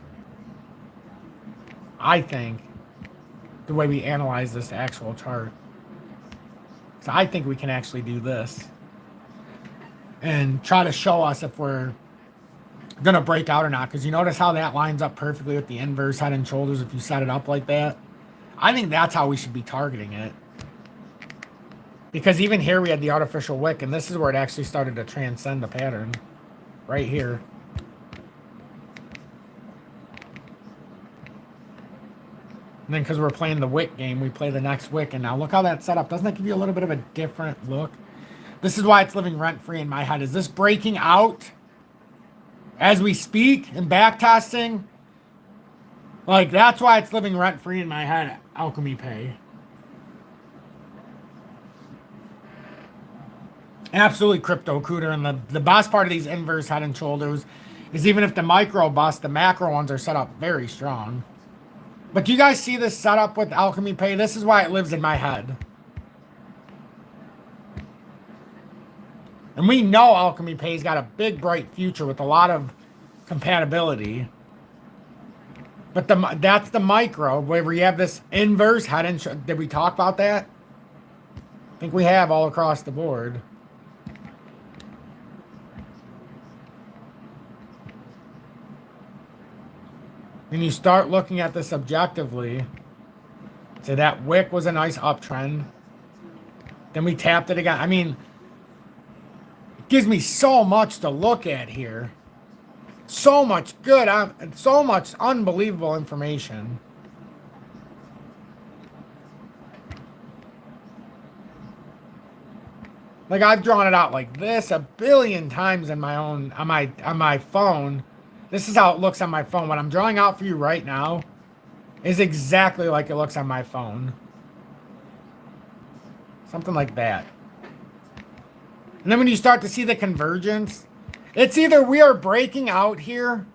I think, the way we analyze this actual chart. So I think we can actually do this and try to show us if we're going to break out or not. Because you notice how that lines up perfectly with the inverse head and shoulders if you set it up like that. I think that's how we should be targeting it. Because even here we had the artificial wick, and this is where it actually started to transcend the pattern. Right here. And then because we're playing the wick game, we play the next wick. And now look how that's set up. Doesn't that give you a little bit of a different look? This is why it's living rent-free in my head. Is this breaking out as we speak and back testing? Like, that's why it's living rent-free in my head, Alchemy Pay. Absolutely crypto cooter. And the best part of these inverse head and shoulders is even if the micro bust, the macro ones are set up very strong. But do you guys see this setup with Alchemy Pay? This is why it lives in my head. And we know Alchemy Pay's got a big, bright future with a lot of compatibility. But that's the micro, where you have this inverse head and did we talk about that? I think we have all across the board. When you start looking at this objectively, say that wick was a nice uptrend. Then we tapped it again. I mean, it gives me so much to look at here. So much good, so much unbelievable information. Like, I've drawn it out like this a billion times in my own, on my phone. This is how it looks on my phone. What I'm drawing out for you right now is exactly like it looks on my phone. Something like that. And then when you start to see the convergence, it's either we are breaking out here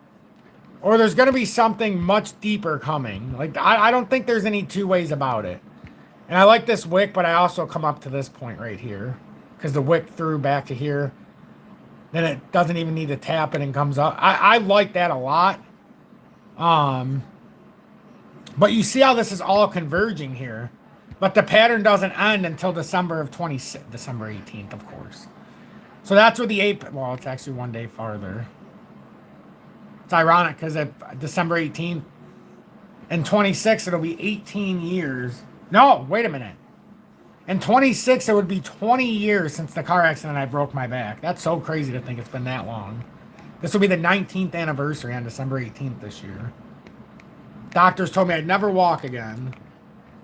or there's going to be something much deeper coming. Like, I don't think there's any two ways about it. And I like this wick, but I also come up to this point right here because the wick threw back to here. Then it doesn't even need to tap it and comes up. I like that a lot. But you see how this is all converging here. But the pattern doesn't end until December 18th, of course. So that's where the well, it's actually 1 day farther. It's ironic because at December 18th and 26, it'll be 18 years. No, wait a minute. In 26, it would be 20 years since the car accident I broke my back. That's so crazy to think it's been that long. This will be the 19th anniversary on December 18th this year. Doctors told me I'd never walk again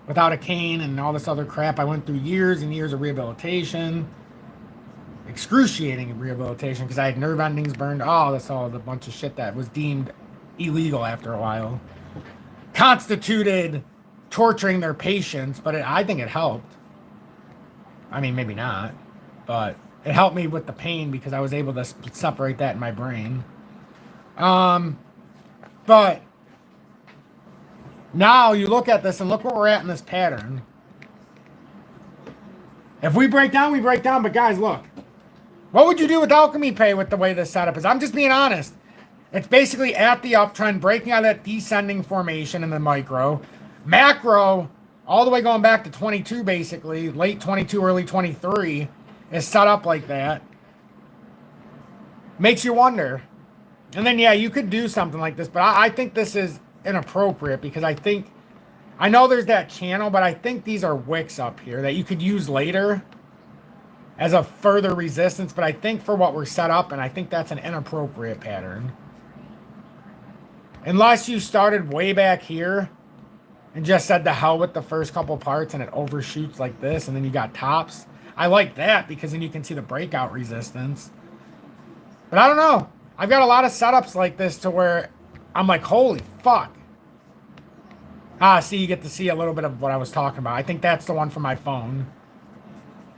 without a cane and all this other crap. I went through years and years of rehabilitation. Excruciating rehabilitation because I had nerve endings burned. Oh, that's all the bunch of shit that was deemed illegal after a while. Constituted torturing their patients, but I think it helped. I mean, maybe not, but It helped me with the pain because I was able to separate that in my brain. But now you look at this and look where we're at in this pattern. If we break down, we break down. But guys, look. What would you do with Alchemy Pay with the way this setup is? I'm just being honest. It's basically at the uptrend, breaking out of that descending formation in the micro. Macro, all the way going back to 22 basically, late 22, early 23, is set up like that. Makes you wonder. And then, yeah, you could do something like this, but I think this is inappropriate because I know there's that channel, but I think these are wicks up here that you could use later as a further resistance, but I think for what we're set up, and I think that's an inappropriate pattern. Unless you started way back here and just said the hell with the first couple parts and it overshoots like this, and then you got tops. I like that because then you can see the breakout resistance. But I don't know. I've got a lot of setups like this to where I'm like, holy fuck. See, you get to see a little bit of what I was talking about. I think that's the one from my phone.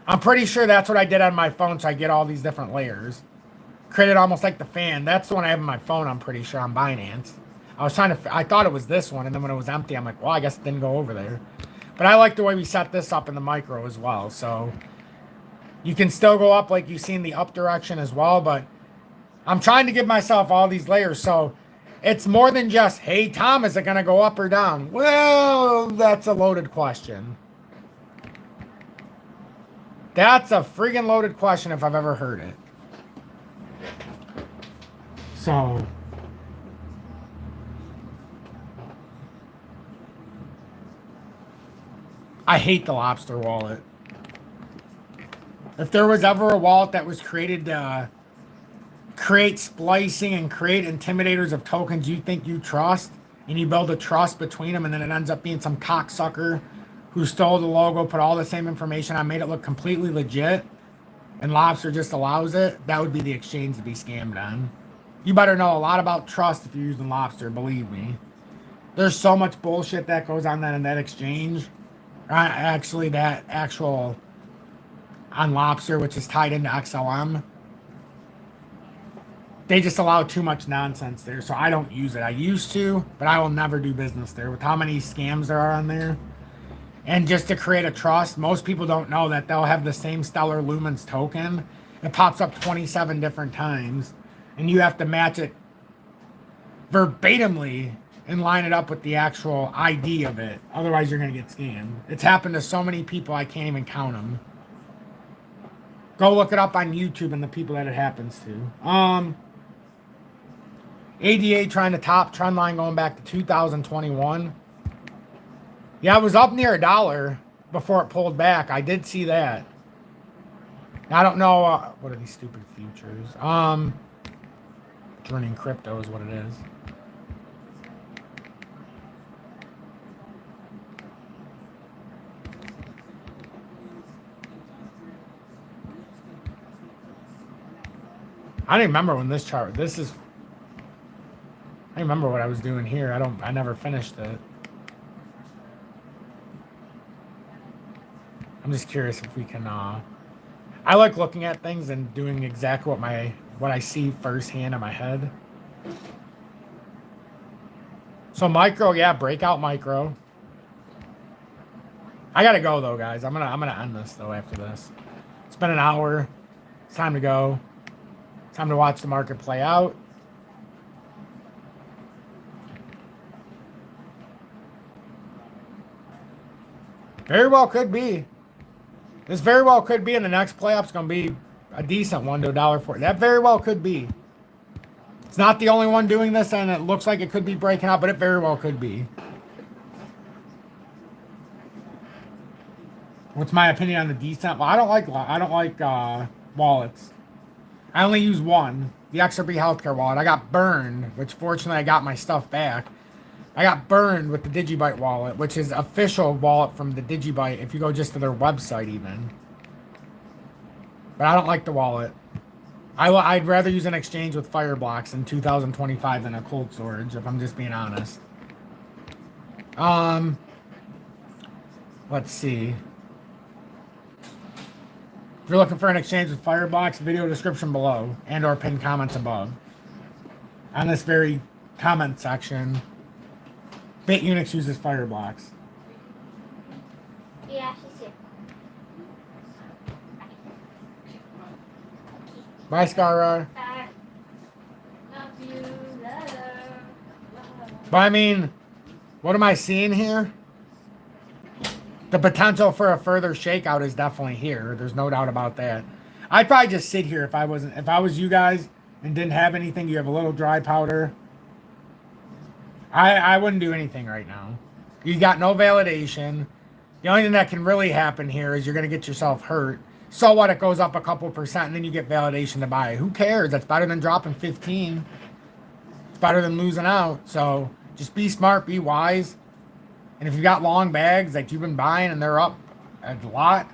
I'm pretty sure that's what I did on my phone, so I get all these different layers. Created almost like the fan. That's the one I have on my phone, I'm pretty sure, on Binance. I thought it was this one, and then when it was empty, I'm like, well, I guess it didn't go over there. But I like the way we set this up in the micro as well, so you can still go up like you see in the up direction as well, but I'm trying to give myself all these layers, so it's more than just, hey, Tom, is it going to go up or down? Well, that's a loaded question. That's a friggin' loaded question if I've ever heard it. So I hate the Lobster wallet. If there was ever a wallet that was created to create splicing and create intimidators of tokens you think you trust, and you build a trust between them, and then it ends up being some cocksucker who stole the logo, put all the same information on, made it look completely legit, and Lobster just allows it, that would be the exchange to be scammed on. You better know a lot about trust if you're using Lobster, believe me. There's so much bullshit that goes on in that exchange. Actually, that actual on Lobster, which is tied into XLM. They just allow too much nonsense there, so I don't use it. I used to, but I will never do business there with how many scams there are on there. And just to create a trust, most people don't know that they'll have the same Stellar Lumens token. It pops up 27 different times, and you have to match it verbatimly and line it up with the actual ID of it. Otherwise, you're going to get scammed. It's happened to so many people, I can't even count them. Go look it up on YouTube and the people that it happens to. ADA trying to top trend line going back to 2021. Yeah, it was up near $1 before it pulled back. I did see that. I don't know. What are these stupid futures? Turning crypto is what it is. I don't remember when this chart. I remember what I was doing here. I never finished it. I'm just curious if we can, I like looking at things and doing exactly what I see firsthand in my head. So micro, yeah, breakout micro. I gotta go though, guys. I'm gonna end this though after this. It's been an hour. It's time to go. Time to watch the market play out. Very well could be. This very well could be, and the next playoff's going to be a decent one to $1.40. That very well could be. It's not the only one doing this, and it looks like it could be breaking out, but it very well could be. What's my opinion on the decent? Well, I don't like wallets. I only use one, the XRP Healthcare wallet. I got burned, which fortunately I got my stuff back. I got burned with the Digibyte wallet, which is official wallet from the Digibyte if you go just to their website even. But I don't like the wallet. I'd rather use an exchange with Fireblocks in 2025 than a cold storage, if I'm just being honest. Let's see. If you're looking for an exchange with Firebox, video description below and or pinned comments above. On this very comment section, BitUnix uses Firebox. Yeah, she's here. Bye, Scara. Love you, love. But I mean, what am I seeing here? The potential for a further shakeout is definitely here. There's no doubt about that. I'd probably just sit here if I was you guys and didn't have anything. You have a little dry powder. I wouldn't do anything right now. You got no validation. The only thing that can really happen here is you're going to get yourself hurt. So what? It goes up a couple percent and then you get validation to buy. Who cares? That's better than dropping 15. It's better than losing out. So just be smart, be wise. And if you've got long bags that you've been buying and they're up a lot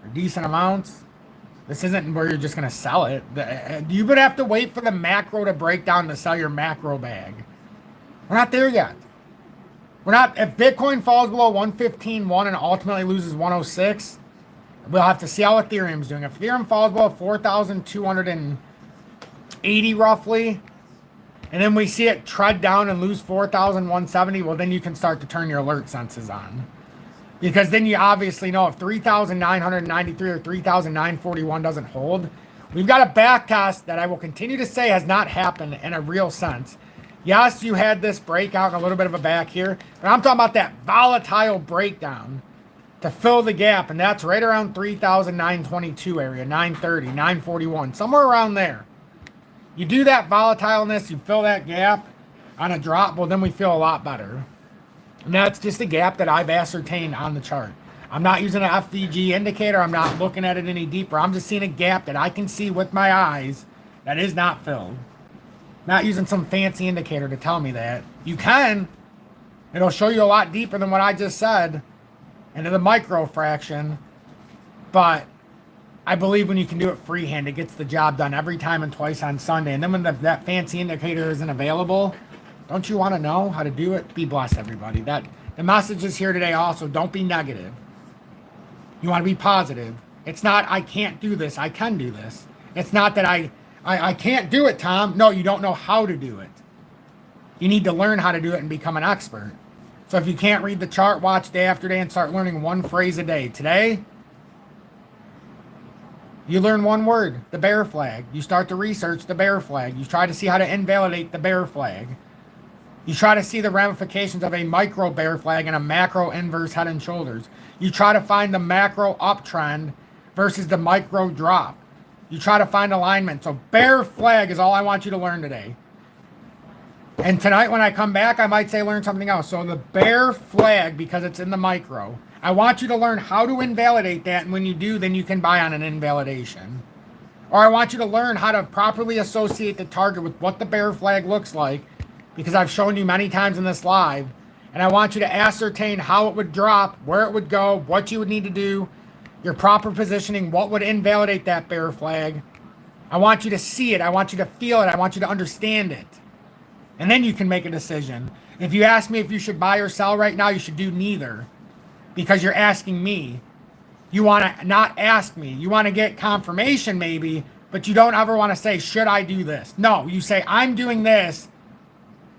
or decent amounts, this isn't where you're just going to sell it. You would have to wait for the macro to break down to sell your macro bag. We're not there yet. We're not. If Bitcoin falls below 115.1 and ultimately loses 106, we'll have to see how Ethereum's doing. If Ethereum falls below 4,280 roughly, and then we see it tread down and lose 4,170, well, then you can start to turn your alert senses on. Because then you obviously know if 3,993 or 3,941 doesn't hold, we've got a back test that I will continue to say has not happened in a real sense. Yes, you had this breakout and a little bit of a back here, but I'm talking about that volatile breakdown to fill the gap, and that's right around 3,922 area, 930, 941, somewhere around there. You do that volatileness, you fill that gap on a drop, well, then we feel a lot better. And that's just a gap that I've ascertained on the chart. I'm not using an FVG indicator. I'm not looking at it any deeper. I'm just seeing a gap that I can see with my eyes that is not filled. Not using some fancy indicator to tell me that. You can. It'll show you a lot deeper than what I just said into the micro fraction. But I believe when you can do it freehand, it gets the job done every time and twice on Sunday. And then when that fancy indicator isn't available, don't you want to know how to do it? Be blessed, everybody. The message is here today also. Don't be negative. You want to be positive. It's not, I can't do this. I can do this. It's not that I can't do it, Tom. No, you don't know how to do it. You need to learn how to do it and become an expert. So if you can't read the chart, watch day after day and start learning one phrase a day. Today, you learn one word, the bear flag. You start to research the bear flag. You try to see how to invalidate the bear flag. You try to see the ramifications of a micro bear flag and a macro inverse head and shoulders. You try to find the macro uptrend versus the micro drop. You try to find alignment. So bear flag is all I want you to learn today. And tonight when I come back, I might say learn something else. So the bear flag, because it's in the micro, I want you to learn how to invalidate that. And when you do, then you can buy on an invalidation. Or I want you to learn how to properly associate the target with what the bear flag looks like, because I've shown you many times in this live. And I want you to ascertain how it would drop, where it would go, what you would need to do, your proper positioning, what would invalidate that bear flag. I want you to see it. I want you to feel it. I want you to understand it. And then you can make a decision. If you ask me if you should buy or sell right now, you should do neither. Because you're asking me. You want to not ask me. You want to get confirmation maybe, but you don't ever want to say, should I do this? No, you say, I'm doing this.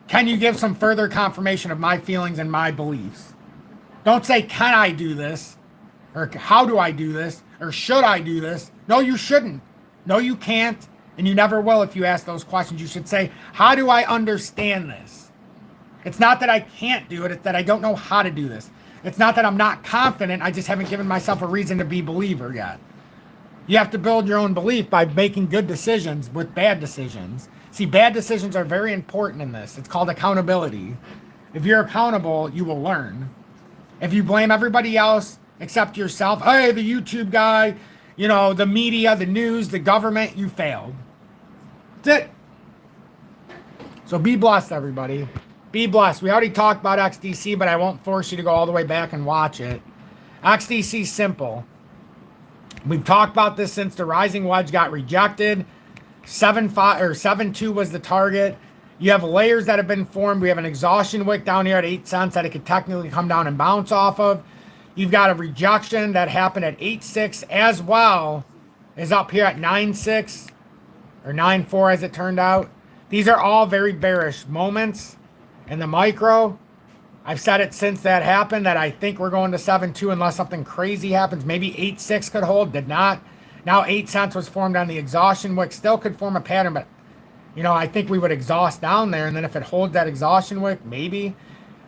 Can you give some further confirmation of my feelings and my beliefs? Don't say, can I do this? Or how do I do this? Or should I do this? No, you shouldn't. No, you can't. And you never will if you ask those questions. You should say, how do I understand this? It's not that I can't do it. It's that I don't know how to do this. It's not that I'm not confident. I just haven't given myself a reason to be a believer yet. You have to build your own belief by making good decisions with bad decisions. See, bad decisions are very important in this. It's called accountability. If you're accountable, you will learn. If you blame everybody else except yourself, hey, the YouTube guy, you know, the media, the news, the government, you failed. That's it. So be blessed, everybody. Be blessed. We already talked about XDC, but I won't force you to go all the way back and watch it. XDC is simple. We've talked about this since the rising wedge got rejected. 7.5 or 7.2 was the target. You have layers that have been formed. We have an exhaustion wick down here at 8 cents that it could technically come down and bounce off of. You've got a rejection that happened at 8.6 as well is up here at 9.6 or 9.4 as it turned out. These are all very bearish moments in the micro. I've said it since that happened that I think we're going to 7.2 unless something crazy happens. Maybe 8.6 could hold, did not. Now 8 cents was formed on the exhaustion wick. Still could form a pattern, but I think we would exhaust down there, and then if it holds that exhaustion wick, maybe.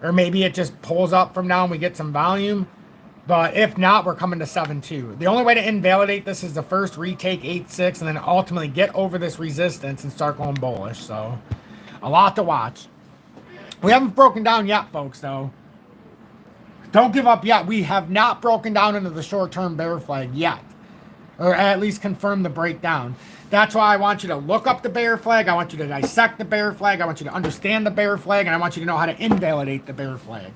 Or maybe it just pulls up from now and we get some volume. But if not, we're coming to 7.2. The only way to invalidate this is to first retake 8.6 and then ultimately get over this resistance and start going bullish. So, a lot to watch. We haven't broken down yet, folks, though. Don't give up yet. We have not broken down into the short-term bear flag yet. Or at least confirm the breakdown. That's why I want you to look up the bear flag. I want you to dissect the bear flag. I want you to understand the bear flag. And I want you to know how to invalidate the bear flag.